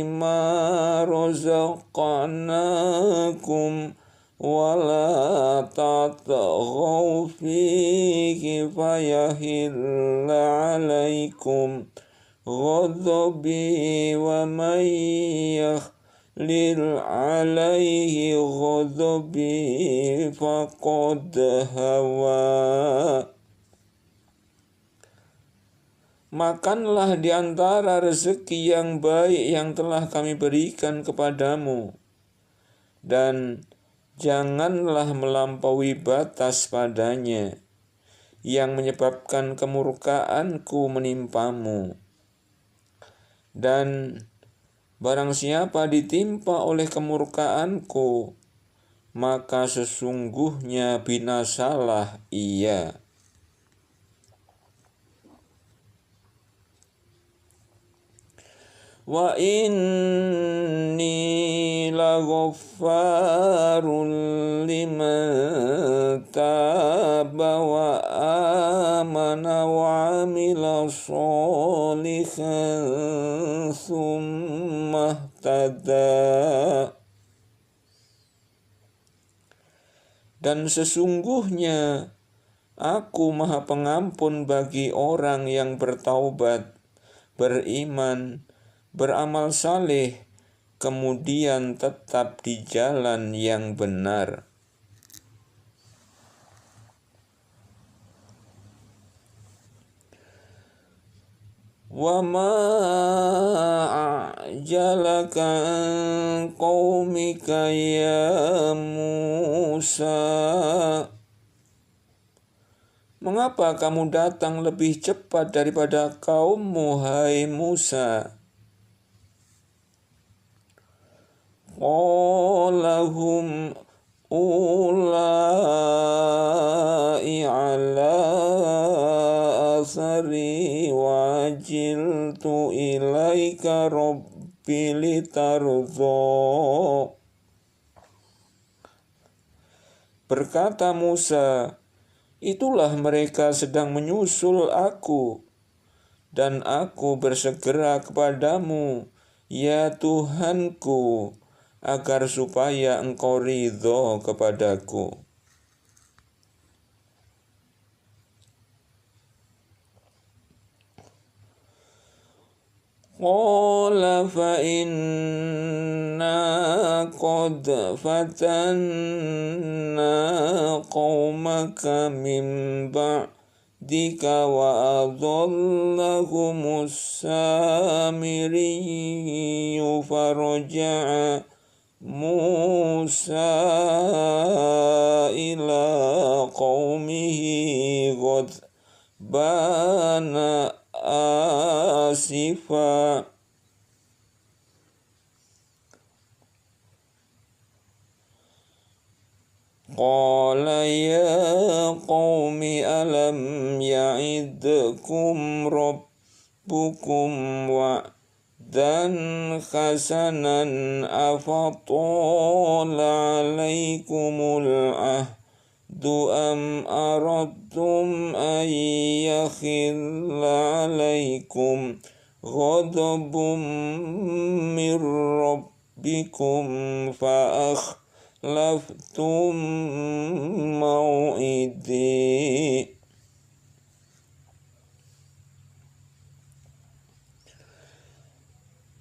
ma razaqnakum wa la tatghaw fihi fayahilla alaikum ghadabi wa man yakhlil alaihi ghadabi faqad hawa. Makanlah di antara rezeki yang baik yang telah kami berikan kepadamu, dan janganlah melampaui batas padanya, yang menyebabkan kemurkaanku menimpamu. Dan barang siapa ditimpa oleh kemurkaanku, maka sesungguhnya binasalah ia. Wa inni laghaffarun liman taba wa amana wa amila sholihan tsumma ihtada. Dan sesungguhnya aku Maha Pengampun bagi orang yang bertaubat, beriman, beramal saleh, kemudian tetap di jalan yang benar. Wa ma a'jalaka an qaumika ya Musa. Mengapa kamu datang lebih cepat daripada kaummu, hai Musa? Qalahum ulai ala asari wajiltu ilaika rabbi litarzo. Berkata Musa, itulah mereka sedang menyusul aku, dan aku bersegera kepadamu, ya Tuhanku, agar supaya engkau ridho kepadaku. Qala fa inna qad fatanna qaumaka min ba'dika wa adhallahumus samiriyyu faraja'a Musa ila qaumihi ghadbana asifa. Qala ya qaumi alam ya'idkum rabbukum wa'dan hasanan afatala alaikumul ahdu am aradtum an yakhilla alaikum ghadabum min rabbikum laftum mau'idi.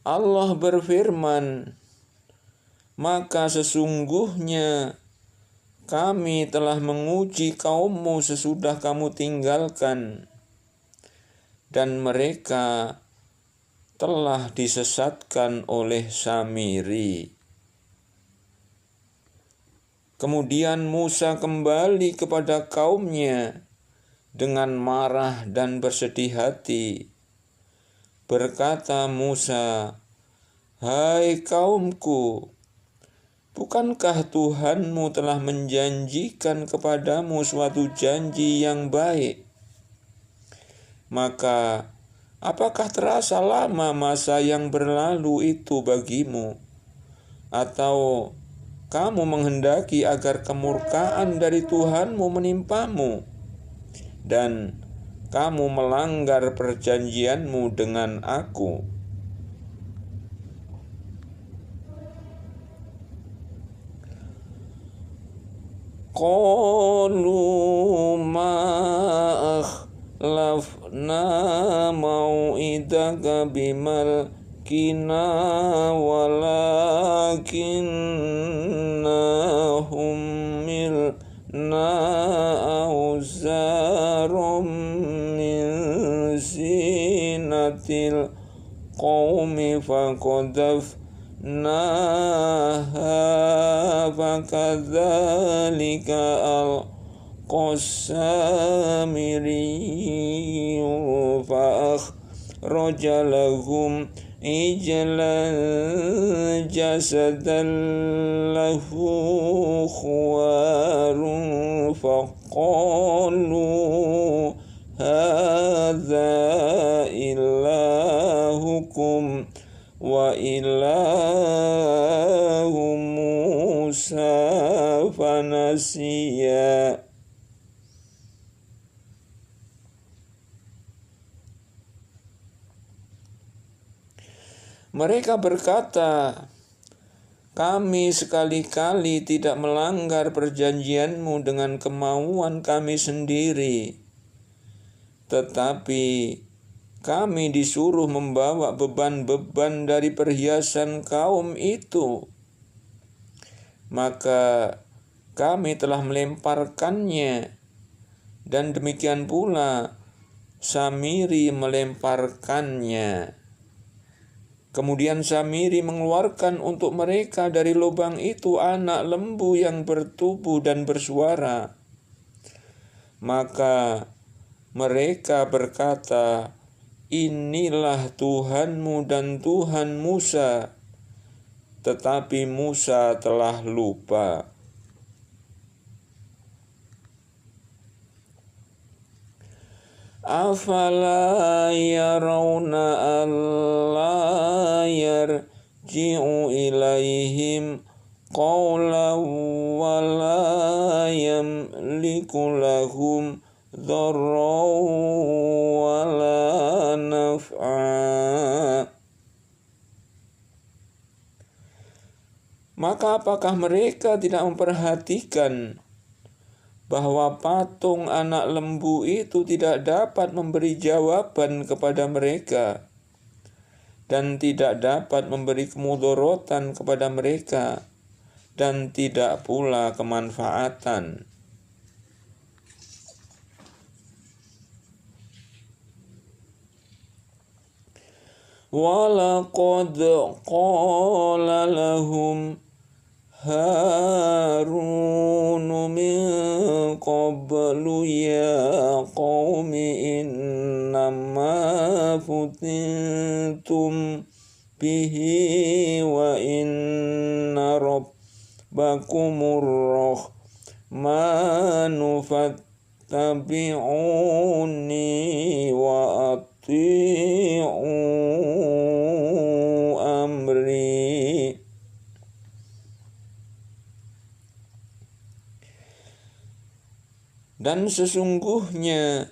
Allah berfirman, maka sesungguhnya kami telah menguji kaummu sesudah kamu tinggalkan, dan mereka telah disesatkan oleh Samiri. Kemudian Musa kembali kepada kaumnya dengan marah dan bersedih hati. Berkata Musa, "Hai kaumku, bukankah Tuhanmu telah menjanjikan kepadamu suatu janji yang baik? Maka apakah terasa lama masa yang berlalu itu bagimu? Atau kamu menghendaki agar kemurkaan dari Tuhanmu menimpamu, dan kamu melanggar perjanjianmu dengan aku?" Qalu ma akhlafna mau'idaka bimal kina walakinna humilna auzarum min zinatil qawmi faqadafnaha fakadzalika al-qasamiriyu fa'akhraja lahum ijlan jasadan lahu khuwarun faqalu hadza ilahukum wa ilahu Musa fanasiya. Mereka berkata, kami sekali-kali tidak melanggar perjanjianmu dengan kemauan kami sendiri, tetapi kami disuruh membawa beban-beban dari perhiasan kaum itu. Maka kami telah melemparkannya, dan demikian pula Samiri melemparkannya. Kemudian Samiri mengeluarkan untuk mereka dari lubang itu anak lembu yang bertubuh dan bersuara. Maka mereka berkata, inilah Tuhanmu dan Tuhan Musa. Tetapi Musa telah lupa. Afala yarawna alla yarji'u ilaihim qawlan wa la yamliku lahum dharran wa la naf'a. Maka apakah mereka tidak memperhatikan bahwa patung anak lembu itu tidak dapat memberi jawaban kepada mereka dan tidak dapat memberi kemudorotan kepada mereka dan tidak pula kemanfaatan? Walaqad qala lahum Harun min qablu ya qawmi innama futintum bihi wa inna rabbakumur rahmanu fattabi'uni wa ati'u amri. Dan sesungguhnya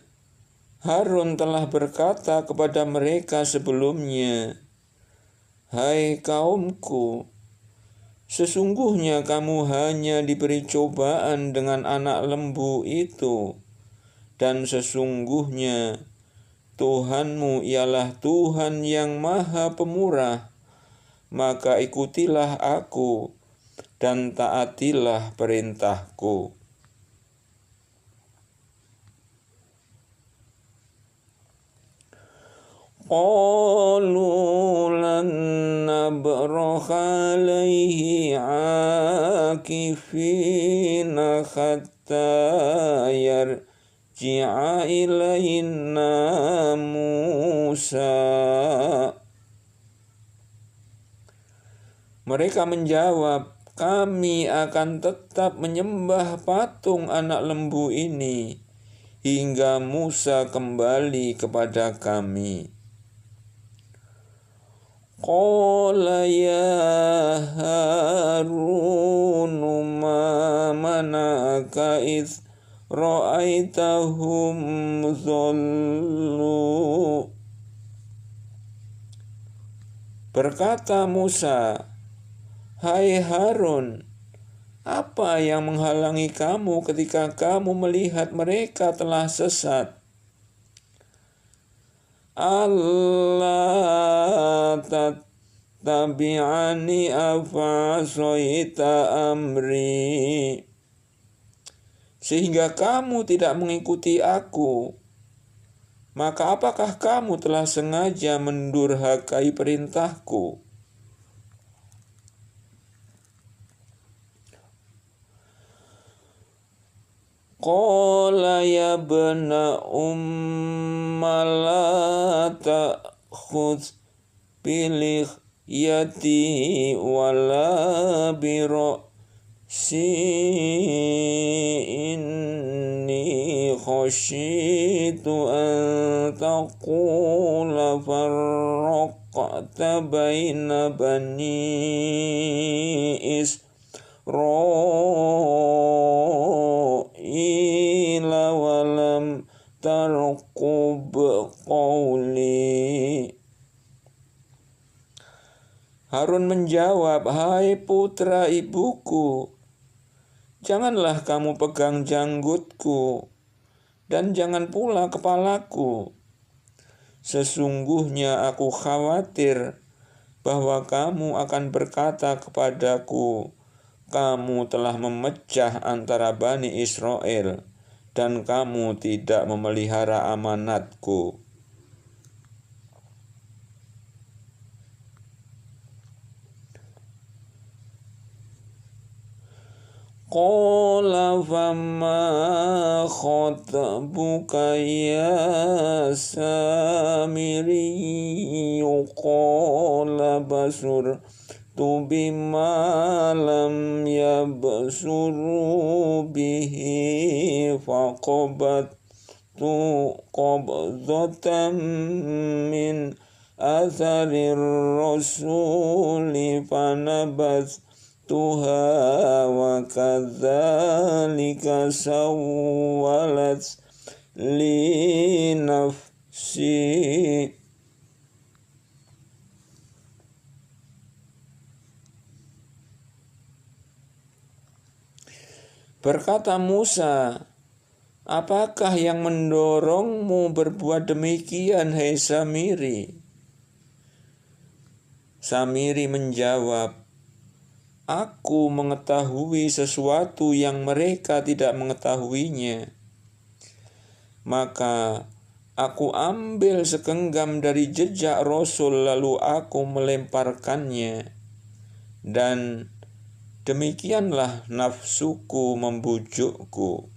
Harun telah berkata kepada mereka sebelumnya, "Hai kaumku, sesungguhnya kamu hanya diberi cobaan dengan anak lembu itu, dan sesungguhnya Tuhanmu ialah Tuhan yang Maha Pemurah, maka ikutilah aku dan taatilah perintahku." Qalu lan nabraha alaihi akifina hatta yarji'a ilaina Musa. Mereka menjawab, "Kami akan tetap menyembah patung anak lembu ini hingga Musa kembali kepada kami." Qala ya Harun ma mana'aka idh ra'aitahum dhallu. Berkata Musa, "Hai Harun, apa yang menghalangi kamu ketika kamu melihat mereka telah sesat? Allah tattabi'ani afasaita amri, sehingga kamu tidak mengikuti aku. Maka apakah kamu telah sengaja mendurhakai perintahku?" Qala ya bana la ta'khudh bilihyati wala bira'si inni khashitu an taqula farraqta baina bani Israila walam tarqub qawli. Harun menjawab, "Hai putra ibuku, janganlah kamu pegang janggutku dan jangan pula kepalaku. Sesungguhnya aku khawatir bahwa kamu akan berkata kepadaku, kamu telah memecah antara Bani Israel dan kamu tidak memelihara amanatku." Qala fama khatabuka ya Samiri, qala basurtu bima lam yabsuru bihi faqabattu qabdatan min atharir rasuli fanabathtuha wa kadzalika sawwalat li nafsi. Berkata Musa, "Apakah yang mendorongmu berbuat demikian, hai Samiri?" Samiri menjawab, "Aku mengetahui sesuatu yang mereka tidak mengetahuinya. Maka aku ambil segenggam dari jejak Rasul lalu aku melemparkannya. Dan demikianlah nafsuku membujukku."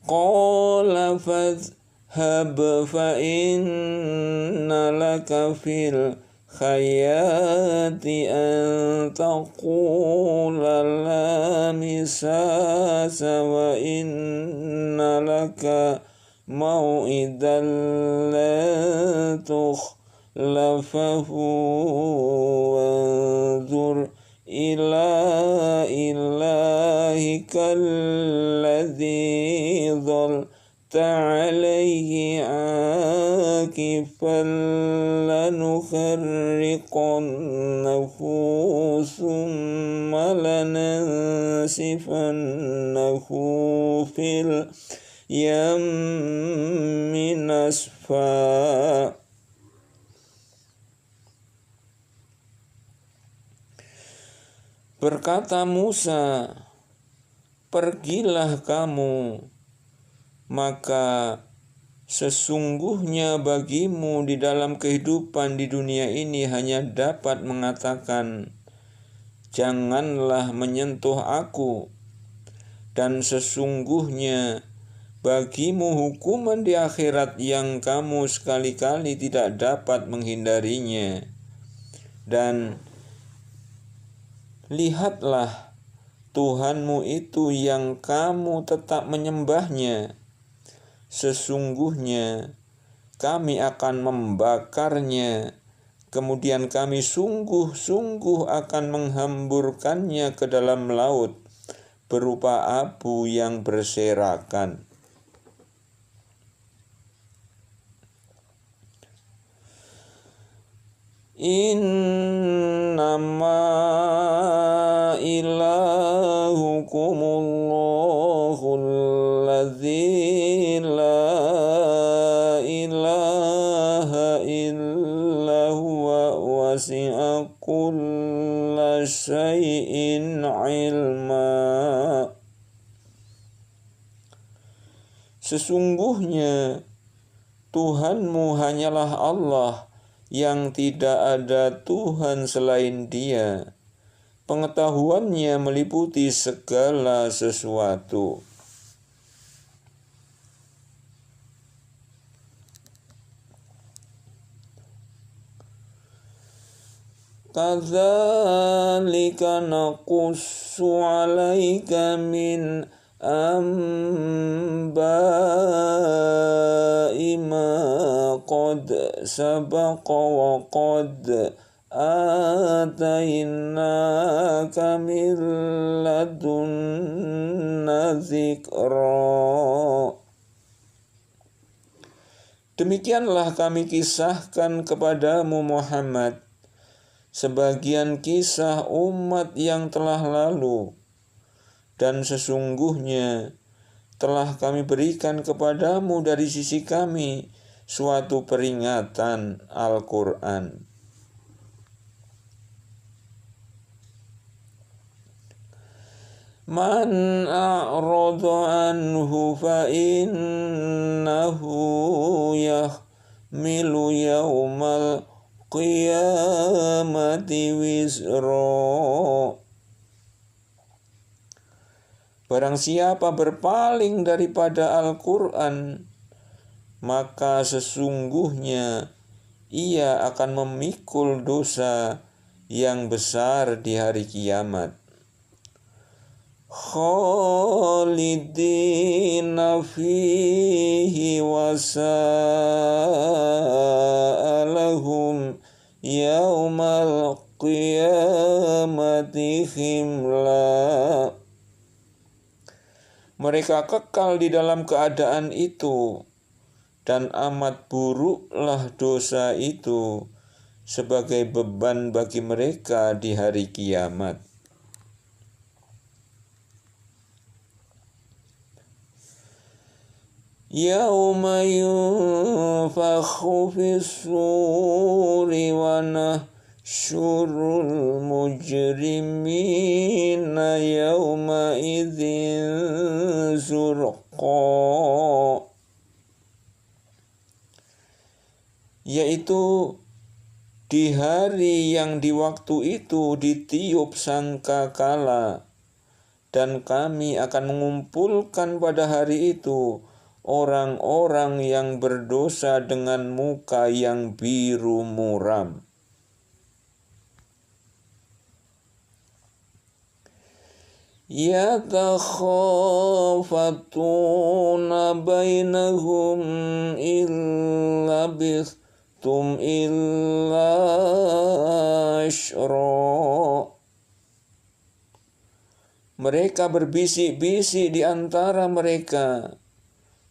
Qala fadhhab fa inna laka fil khayati an taqula la misasa wa inna laka mau'idan la tukhlafahu wanzur ila ilahika alladhi عليه عاكفا لنخرقنه ثم لننسفنه في اليم نسفا. Berkata Musa, pergilah kamu, maka sesungguhnya bagimu di dalam kehidupan di dunia ini hanya dapat mengatakan, janganlah menyentuh aku, dan sesungguhnya bagimu hukuman di akhirat yang kamu sekali-kali tidak dapat menghindarinya. Dan lihatlah Tuhanmu itu yang kamu tetap menyembahnya. Sesungguhnya kami akan membakarnya, kemudian kami sungguh-sungguh akan menghamburkannya ke dalam laut berupa abu yang berserakan. Innama ilahukumullahu alladzi la ilaha illa huwa wasi'a kulla syai'in ilma. Sesungguhnya Tuhanmu hanyalah Allah yang tidak ada Tuhan selain Dia. Pengetahuannya meliputi segala sesuatu. Kadzalika naqussu 'alaika min amba'i ma qad sabaqa wa qad atainaka min ladunna dzikra. Demikianlah kami kisahkan kepadamu Muhammad sebagian kisah umat yang telah lalu, dan sesungguhnya telah kami berikan kepadamu dari sisi kami suatu peringatan Al-Quran. Man a'rada anhu fa innahu yahmilu yawmal qiyamati wizra. Barang siapa berpaling daripada Al-Quran, maka sesungguhnya ia akan memikul dosa yang besar di hari kiamat. Khalidina fihi wasa'alahum yaumal qiyamati khimla. Mereka kekal di dalam keadaan itu, dan amat buruklah dosa itu sebagai beban bagi mereka di hari kiamat. Yauma yunfakhu fis-suri wa nahsyurul mujrimina yauma idzin zurqa. Yaitu di hari yang di waktu itu ditiup sangkakala, dan kami akan mengumpulkan pada hari itu orang-orang yang berdosa dengan muka yang biru muram. yatakhafatuna bainahum illa bistum illa asyra. Mereka berbisik-bisik di antara mereka,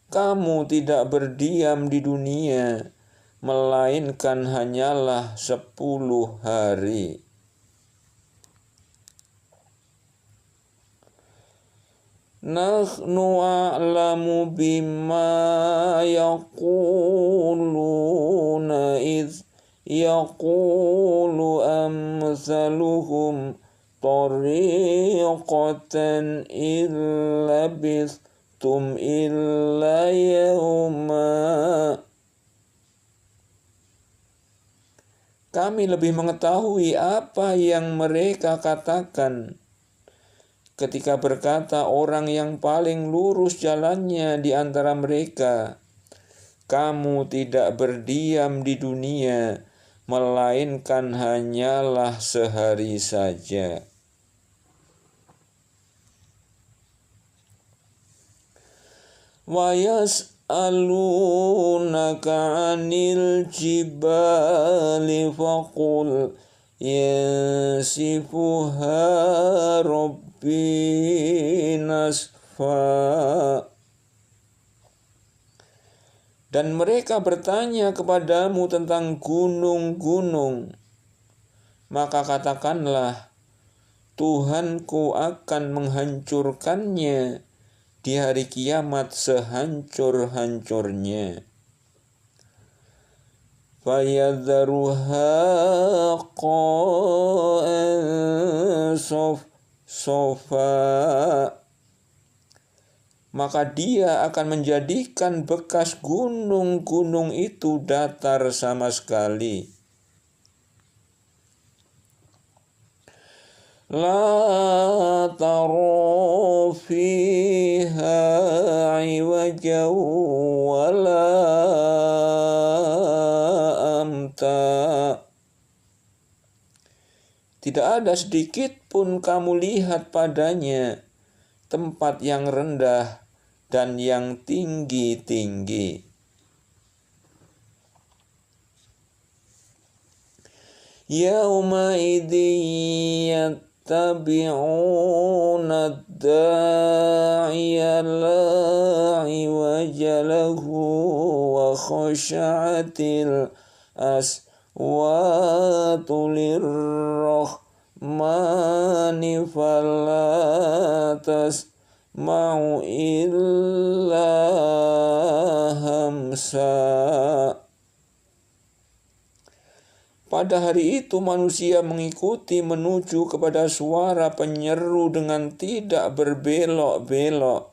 kamu tidak berdiam di dunia, melainkan hanyalah 10 hari. Nahnu a'lamu bima yaquluna idh yaqulu amsaluhum tariqatan illa bistum illa yawma. Kami lebih mengetahui apa yang mereka katakan ketika berkata orang yang paling lurus jalannya di antara mereka, kamu tidak berdiam di dunia, melainkan hanyalah sehari saja. Wa yas'alunaka 'anil jibali faqul yansifuha rabbi nasfa. Dan mereka bertanya kepadamu tentang gunung-gunung, maka katakanlah, Tuhanku akan menghancurkannya di hari kiamat sehancur-hancurnya. Fayadharuha qa'an sofa. Maka dia akan menjadikan bekas gunung-gunung itu datar sama sekali. La tara fiha iwajan wala amta. Tidak ada sedikit pun kamu lihat padanya tempat yang rendah dan yang tinggi-tinggi. Yauma idin yattabi'una ad-da'iya la iwaja lahu wa khashatil aswatu lirrahmani fala tasma'u illa hamsa. Pada hari itu manusia mengikuti menuju kepada suara penyeru dengan tidak berbelok-belok.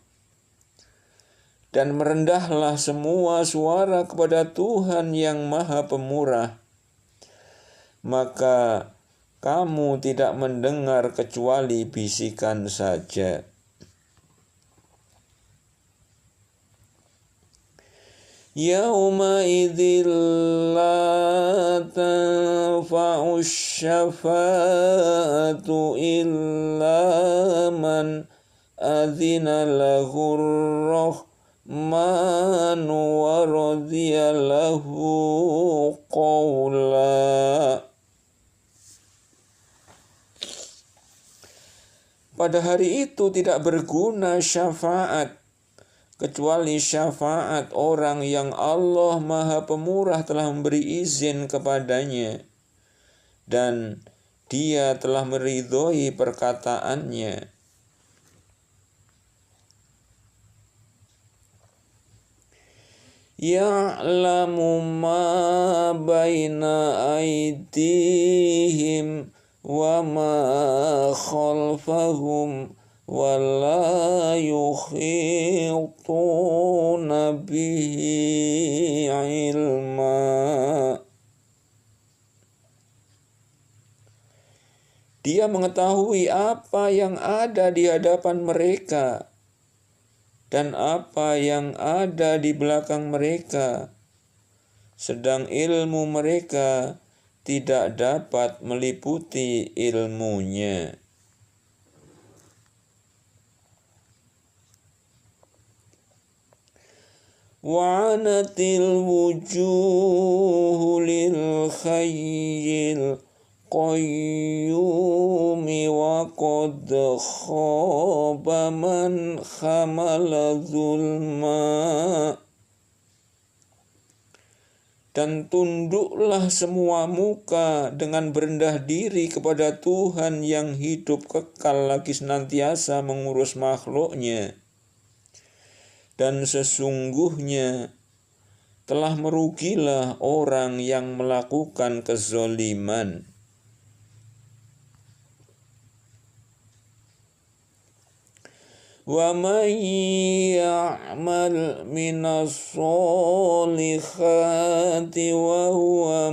Dan merendahlah semua suara kepada Tuhan yang Maha Pemurah. Maka kamu tidak mendengar kecuali bisikan saja. Yauma idzil la tanfa'u syafa'atu illa man adzina lahur rahmanu wa radiya lahu qawla. Pada hari itu tidak berguna syafaat kecuali syafaat orang yang Allah Maha Pemurah telah memberi izin kepadanya dan Dia telah meridhoi perkataannya. Ya'lamu ma baina aydihim wa ma khalfahum wala yukhituna bihi ilma. Dia mengetahui apa yang ada di hadapan mereka dan apa yang ada di belakang mereka, sedang ilmu mereka tidak dapat meliputi ilmunya. wa'anatil wujuhu lil khayyil qayyumi wa qad khaba man khamala zulma. Dan tunduklah semua muka dengan berendah diri kepada Tuhan yang hidup kekal lagi senantiasa mengurus makhluknya. Dan sesungguhnya telah merugilah orang yang melakukan kezaliman. Wa man ya'mal minas solihati wa huwa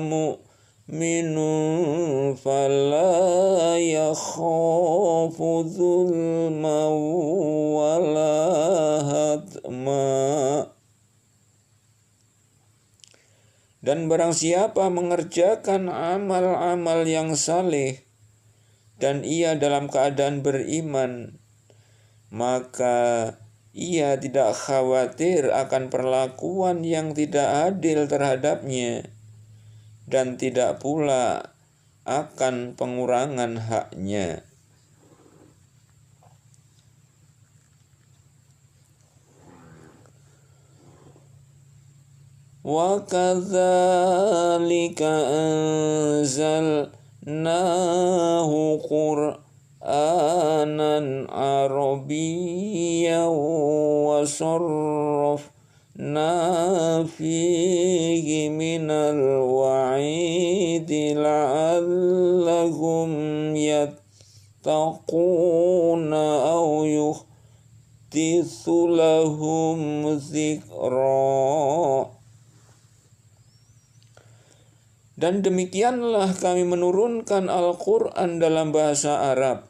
mu'minun fala yakhafu zulma wala hadma. Dan barang siapa mengerjakan amal-amal yang saleh dan ia dalam keadaan beriman, maka ia tidak khawatir akan perlakuan yang tidak adil terhadapnya dan tidak pula akan pengurangan haknya. Wa kadzalika anzalnahu Qur'anan Arabiyyan wa sarrafna fihi minal wa'idi la'allahum yattaquna aw yuhditsu lahum dzikra. Dan demikianlah kami menurunkan Al-Quran dalam bahasa Arab.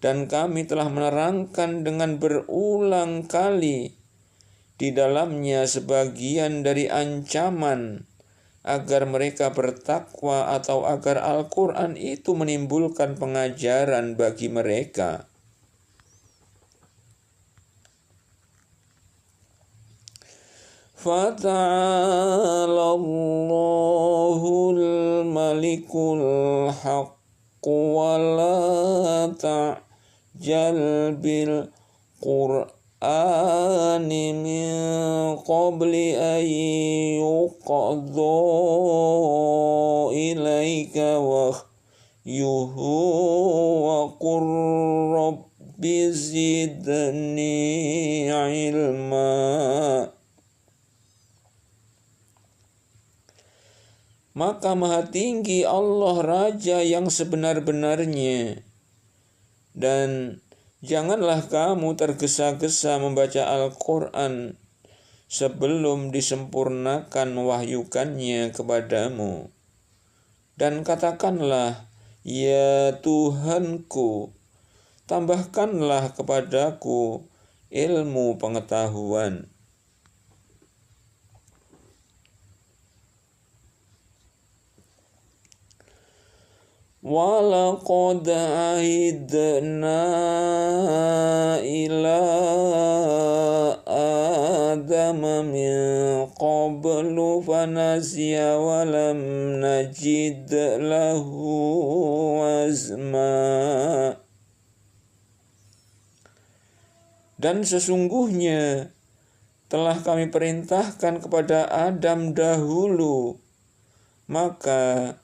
Dan kami telah menerangkan dengan berulang kali di dalamnya sebagian dari ancaman agar mereka bertakwa atau agar Al-Quran itu menimbulkan pengajaran bagi mereka. Fata'ala Allahul Malikul Haqq wa la ta'jal bil Qur'ani min qabli an yuqadha ilaika wahyuhu wa qur rabbi zidni ilma. Maka maha tinggi Allah Raja yang sebenar-benarnya. Dan janganlah kamu tergesa-gesa membaca Al-Quran sebelum disempurnakan wahyukannya kepadamu. Dan katakanlah, ya Tuhanku, tambahkanlah kepadaku ilmu pengetahuan. Walaqad ahidna ila Adama min qablu fanasiya walam najid lahu azma. Dan sesungguhnya telah kami perintahkan kepada Adam dahulu, maka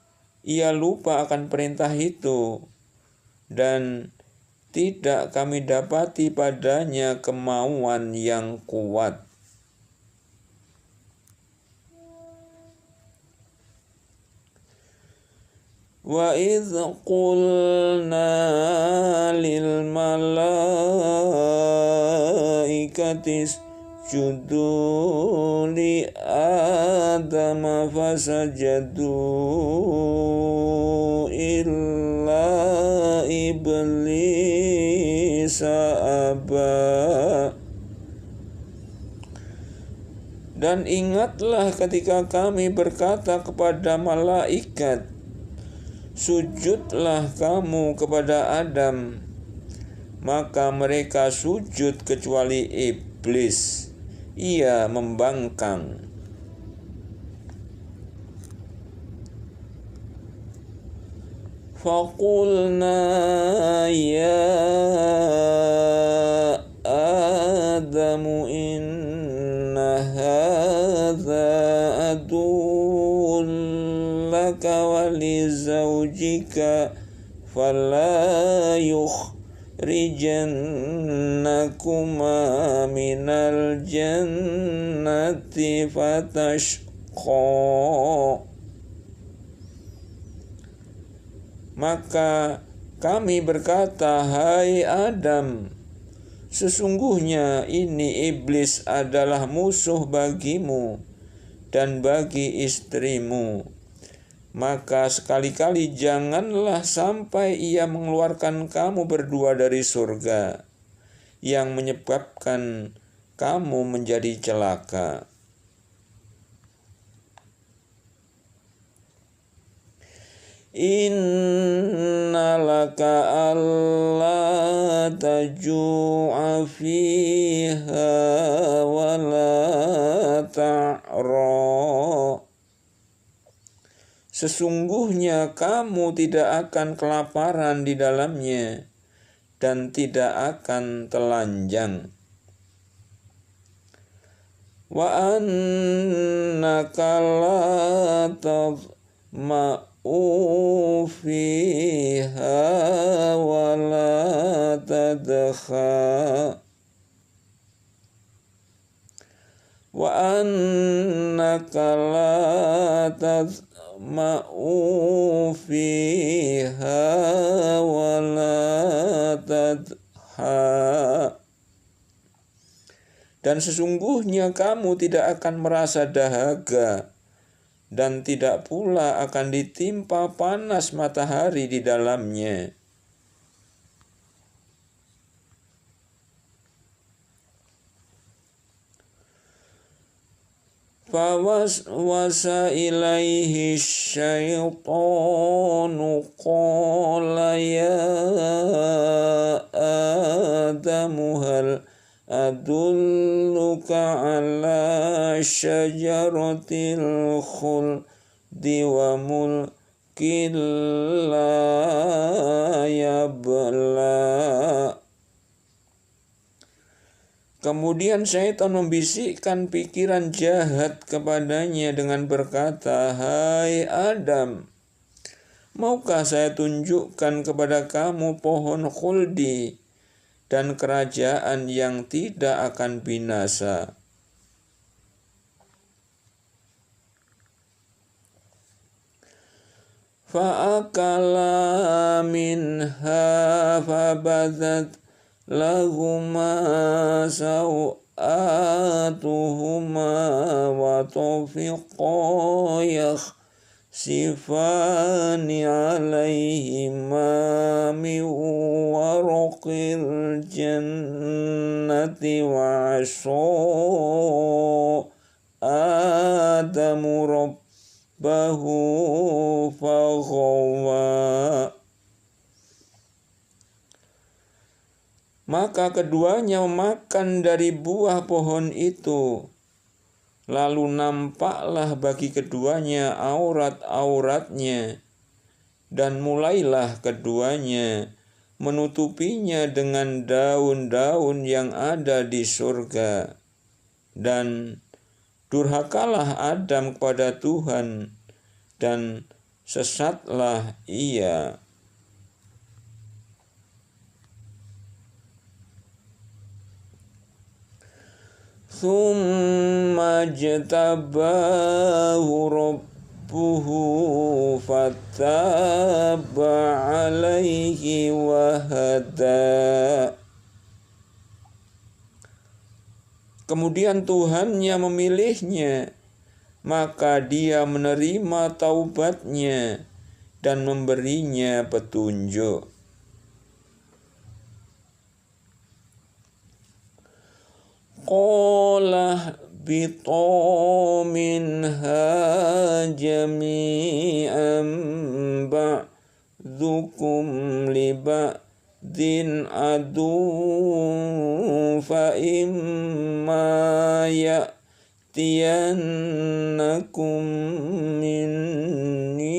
ia lupa akan perintah itu, dan tidak kami dapati padanya kemauan yang kuat. Wa idz qulna lil malaikati isjudu li Adama fasajadu illa iblis aba. Dan ingatlah ketika kami berkata kepada malaikat, sujudlah kamu kepada Adam, maka mereka sujud kecuali iblis. ia membangkang. Faqulna ya Adamu inna hadza aduwwun laka wa li zawjika fala yukhrijannakuma minal jannati fatashqa. Maka kami berkata, hai Adam, sesungguhnya ini iblis adalah musuh bagimu dan bagi istrimu. Maka sekali-kali janganlah sampai ia mengeluarkan kamu berdua dari surga, yang menyebabkan kamu menjadi celaka. Inna laka alla taju'a fiha wa la ta'ra. Sesungguhnya kamu tidak akan kelaparan di dalamnya dan tidak akan telanjang. Wa annaka la tadma'u fiha wa la tadkha. Wa annaka la tadma'u fiha wa la tadha. Dan sesungguhnya kamu tidak akan merasa dahaga dan tidak pula akan ditimpa panas matahari di dalamnya. Fawaswasa ilaihi syaitanu qala ya Adamu hal adulluka ala syajaratil khuldi wa mulkin la yabla. Kemudian syaitan membisikkan pikiran jahat kepadanya dengan berkata, hai Adam, maukah saya tunjukkan kepada kamu pohon khuldi dan kerajaan yang tidak akan binasa? Fa'akala minha fabadat lahuma sawatuhuma wa tafiqa yakhsifani alaihima min waraqil jannati wa asha Adamu rabbahu faghawa. Maka keduanya memakan dari buah pohon itu. Lalu nampaklah bagi keduanya aurat-auratnya, dan mulailah keduanya menutupinya dengan daun-daun yang ada di surga. Dan durhakalah Adam kepada Tuhan, dan sesatlah ia. Thumma jtabahu rabbuhu fataba alaihi wahada. Kemudian Tuhannya memilihnya, maka dia menerima taubatnya dan memberinya petunjuk. Qala bitu minha jami'an ba'dukum li ba'din waddin adu fa imma ya'tiyannakum minni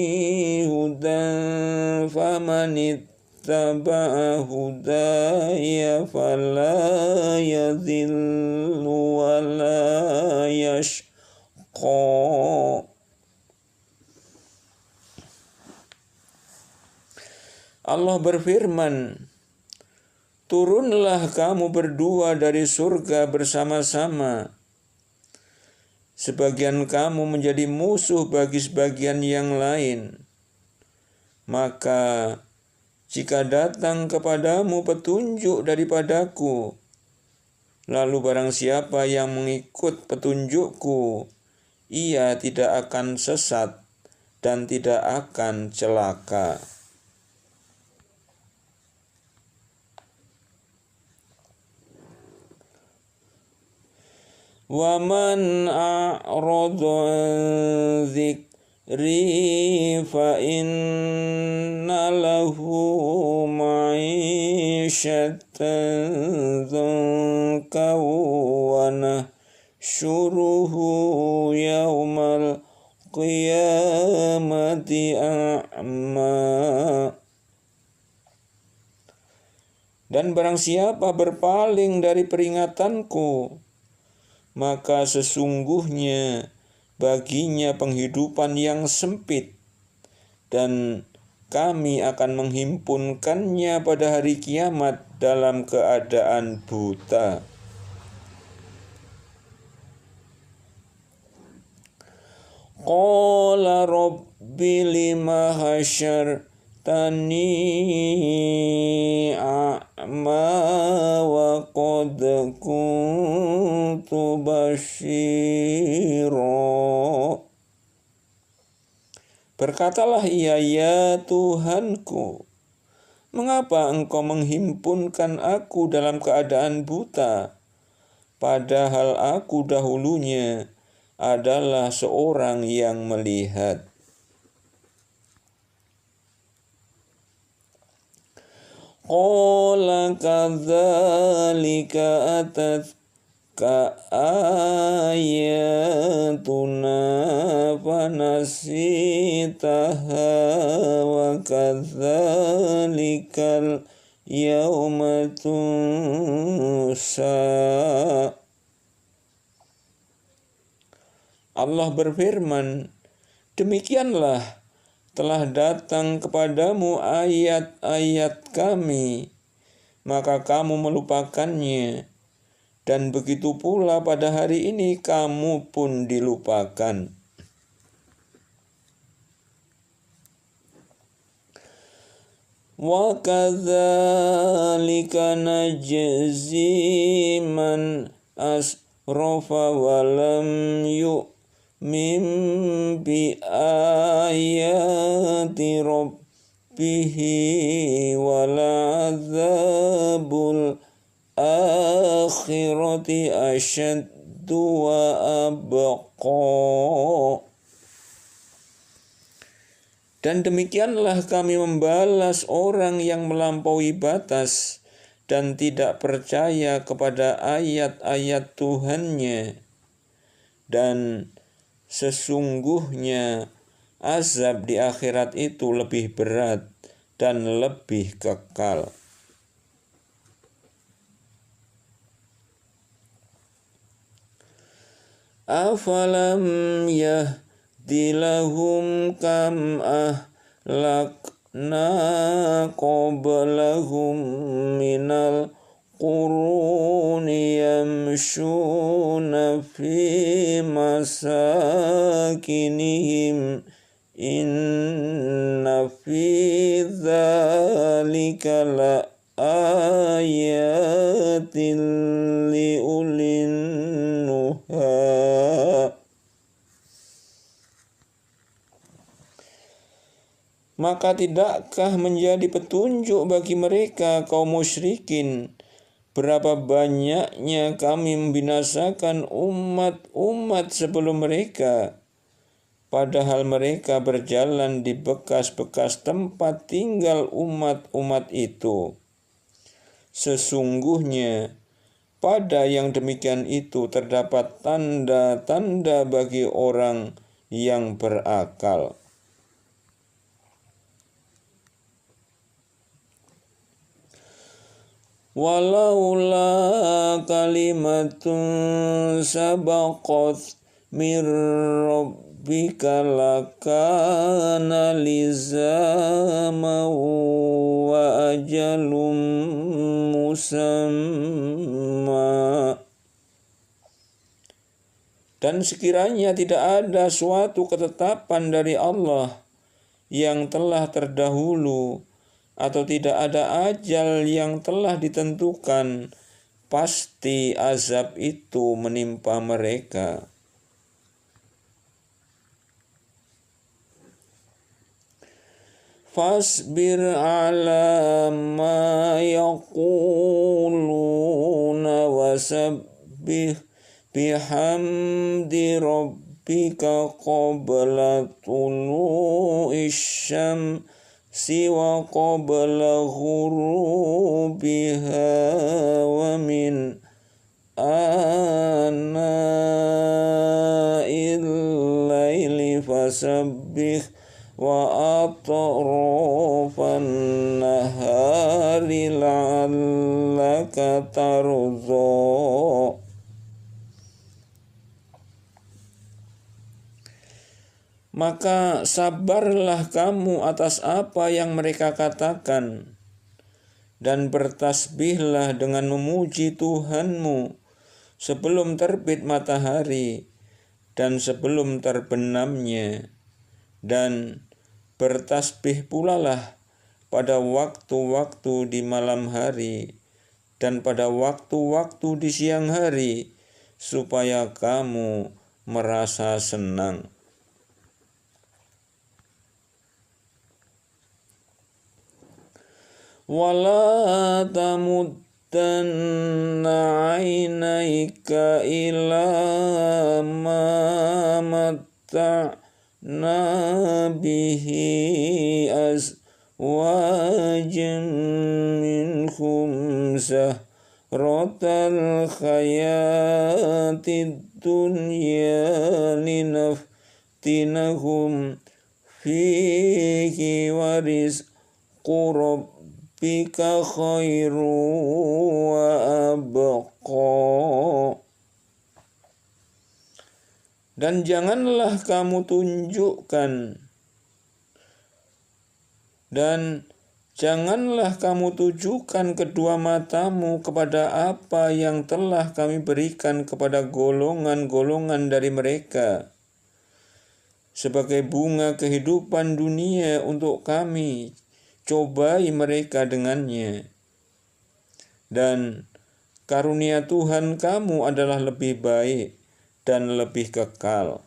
hudan famanittaba'a hudaya fala yadhillu wa la yashqa. Allah berfirman, turunlah kamu berdua dari surga bersama-sama. Sebagian kamu menjadi musuh bagi sebagian yang lain. Maka jika datang kepadamu petunjuk daripadaku, lalu barang siapa yang mengikut petunjukku, ia tidak akan sesat dan tidak akan celaka. Wa man a'rada an dzikri fa inna lahu ma'isyatan dzanka wa nahsyuruhu yaumal qiyamati a'ma. Dan barang siapa berpaling dari peringatanku, maka sesungguhnya baginya penghidupan yang sempit, dan kami akan menghimpunkannya pada hari kiamat dalam keadaan buta. Qala rabbi lima hasyartani a'ma wa qad kuntu basyira. Berkatalah ia, ya Tuhanku, mengapa engkau menghimpunkan aku dalam keadaan buta, padahal aku dahulunya adalah seorang yang melihat. Qala kadzalika atatka ayatuna fanasitaha wa kadzalikal yauma tunsa. Allah berfirman, demikianlah telah datang kepadamu ayat-ayat kami, maka kamu melupakannya, dan begitu pula pada hari ini kamu pun dilupakan. Wa kadzalika najzi man asrafa wa lam min bi ayati rabbihi wal adzabul akhirati asyaddu wa abqa. Dan demikianlah kami membalas orang yang melampaui batas dan tidak percaya kepada ayat-ayat Tuhannya, dan sesungguhnya azab di akhirat itu lebih berat dan lebih kekal. Afalam yahdi lahum kam ahlakna qablahum minal quruni yamshuna fi masakinihim inna fi dzalika la ayatin li ulin nuha. Maka tidakkah menjadi petunjuk bagi mereka kaum musyrikin berapa banyaknya kami membinasakan umat-umat sebelum mereka, padahal mereka berjalan di bekas-bekas tempat tinggal umat-umat itu. Sesungguhnya pada yang demikian itu terdapat tanda-tanda bagi orang yang berakal. Walaula kalimatun sabaqat mir rabbika lakana lizama wa ajalum musamma. Dan sekiranya tidak ada suatu ketetapan dari Allah yang telah terdahulu, atau tidak ada ajal yang telah ditentukan, pasti azab itu menimpa mereka. Fasbir ala ma yaquluna wasabbih bihamdi rabbika qabla tulu'i syamsi wa qabla ghurubiha wa min ana'il laili fasabbih wa atrafan nahari la'allaka tarza. Maka sabarlah kamu atas apa yang mereka katakan, dan bertasbihlah dengan memuji Tuhanmu sebelum terbit matahari dan sebelum terbenamnya, dan bertasbih pulalah pada waktu-waktu di malam hari dan pada waktu-waktu di siang hari, supaya kamu merasa senang. Wala tamuddanna 'ainaika ila ma matta'na bihi azwajan minhum zahratal hayatid dunya linaftinahum fihi wa rizqu rabbika khairu wa abqa. Dan janganlah kamu tunjukkan dan janganlah kamu tujukan kedua matamu kepada apa yang telah kami berikan kepada golongan-golongan dari mereka sebagai bunga kehidupan dunia untuk kami cobai mereka dengannya. Dan karunia Tuhan kamu adalah lebih baik dan lebih kekal.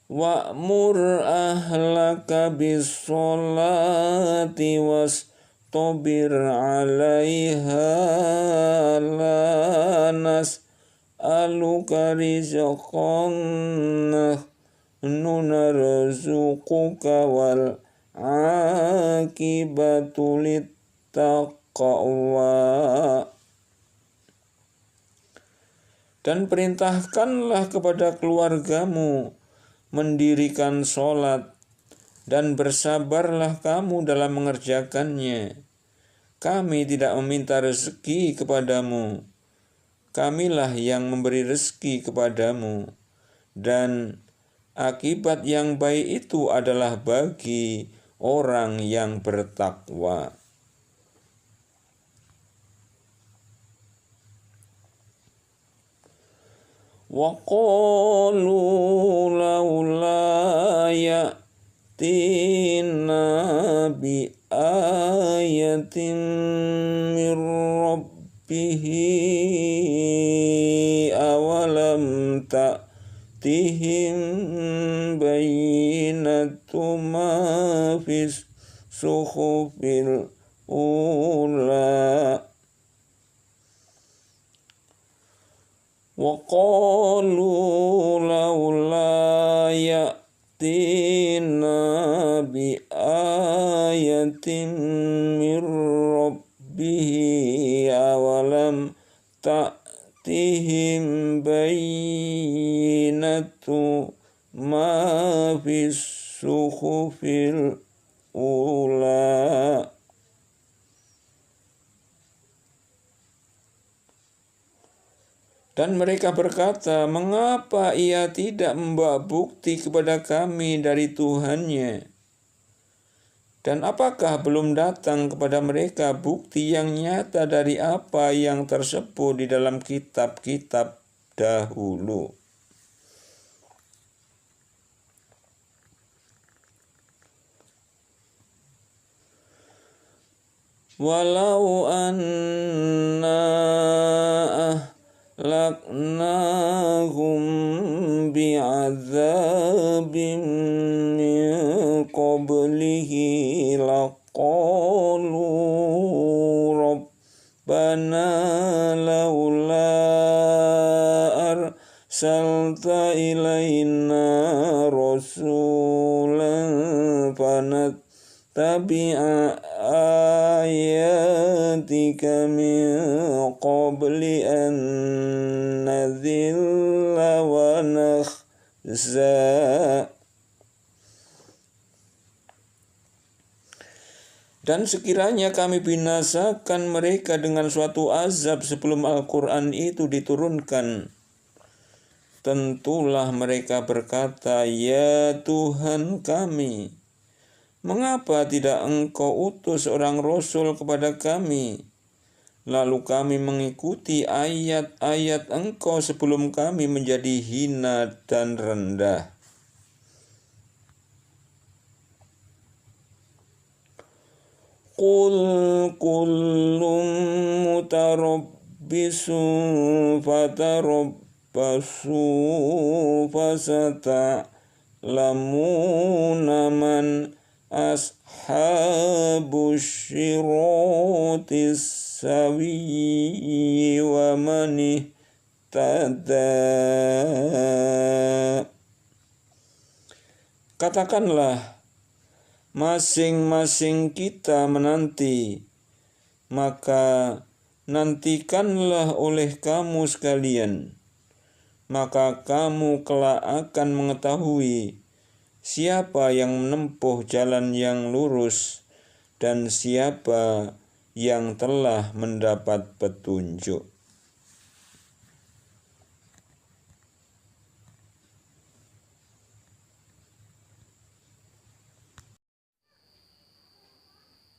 Wa'mur ahlaka bis-sholati wastabir 'alaiha la nas'aluka rizqan nahnu narzuquka wal 'aqibatu littaqwa. Dan perintahkanlah kepada keluargamu mendirikan sholat, dan bersabarlah kamu dalam mengerjakannya. Kami tidak meminta rezeki kepadamu, kamilah yang memberi rezeki kepadamu, dan akibat yang baik itu adalah bagi orang yang bertakwa. Wa qalu laula ya'tina bi ayatin mir rabbihi awalam ta'tihim bayyinatu ma fis suhufil ula. Wa qalu laula ya'tina bi ayatin min rabbihi awalam ta'tihim bayyinatu ma fis suhufil ula. Dan mereka berkata, mengapa ia tidak membawa bukti kepada kami dari Tuhannya? Dan apakah belum datang kepada mereka bukti yang nyata dari apa yang tersebut di dalam kitab-kitab dahulu? Walau anna ahlaknahum bi'adzabim min qablihi laqalu rabbana laula arsalta ilaina rasulan fanattabi'a ayatika min qabli an nadhilla wa nakhza. Dan sekiranya kami binasakan mereka dengan suatu azab sebelum Al-Quran itu diturunkan, tentulah mereka berkata, ya Tuhan kami, mengapa tidak Engkau utus seorang Rasul kepada kami, lalu kami mengikuti ayat-ayat Engkau sebelum kami menjadi hina dan rendah. Qul kullum mutarabbisun fatarabbasu fasata'lamuna man ashabus syiratis sawiyyi wa man ihtada. Katakanlah, masing-masing kita menanti, maka nantikanlah oleh kamu sekalian, maka kamu kelak akan mengetahui siapa yang menempuh jalan yang lurus dan siapa yang telah mendapat petunjuk.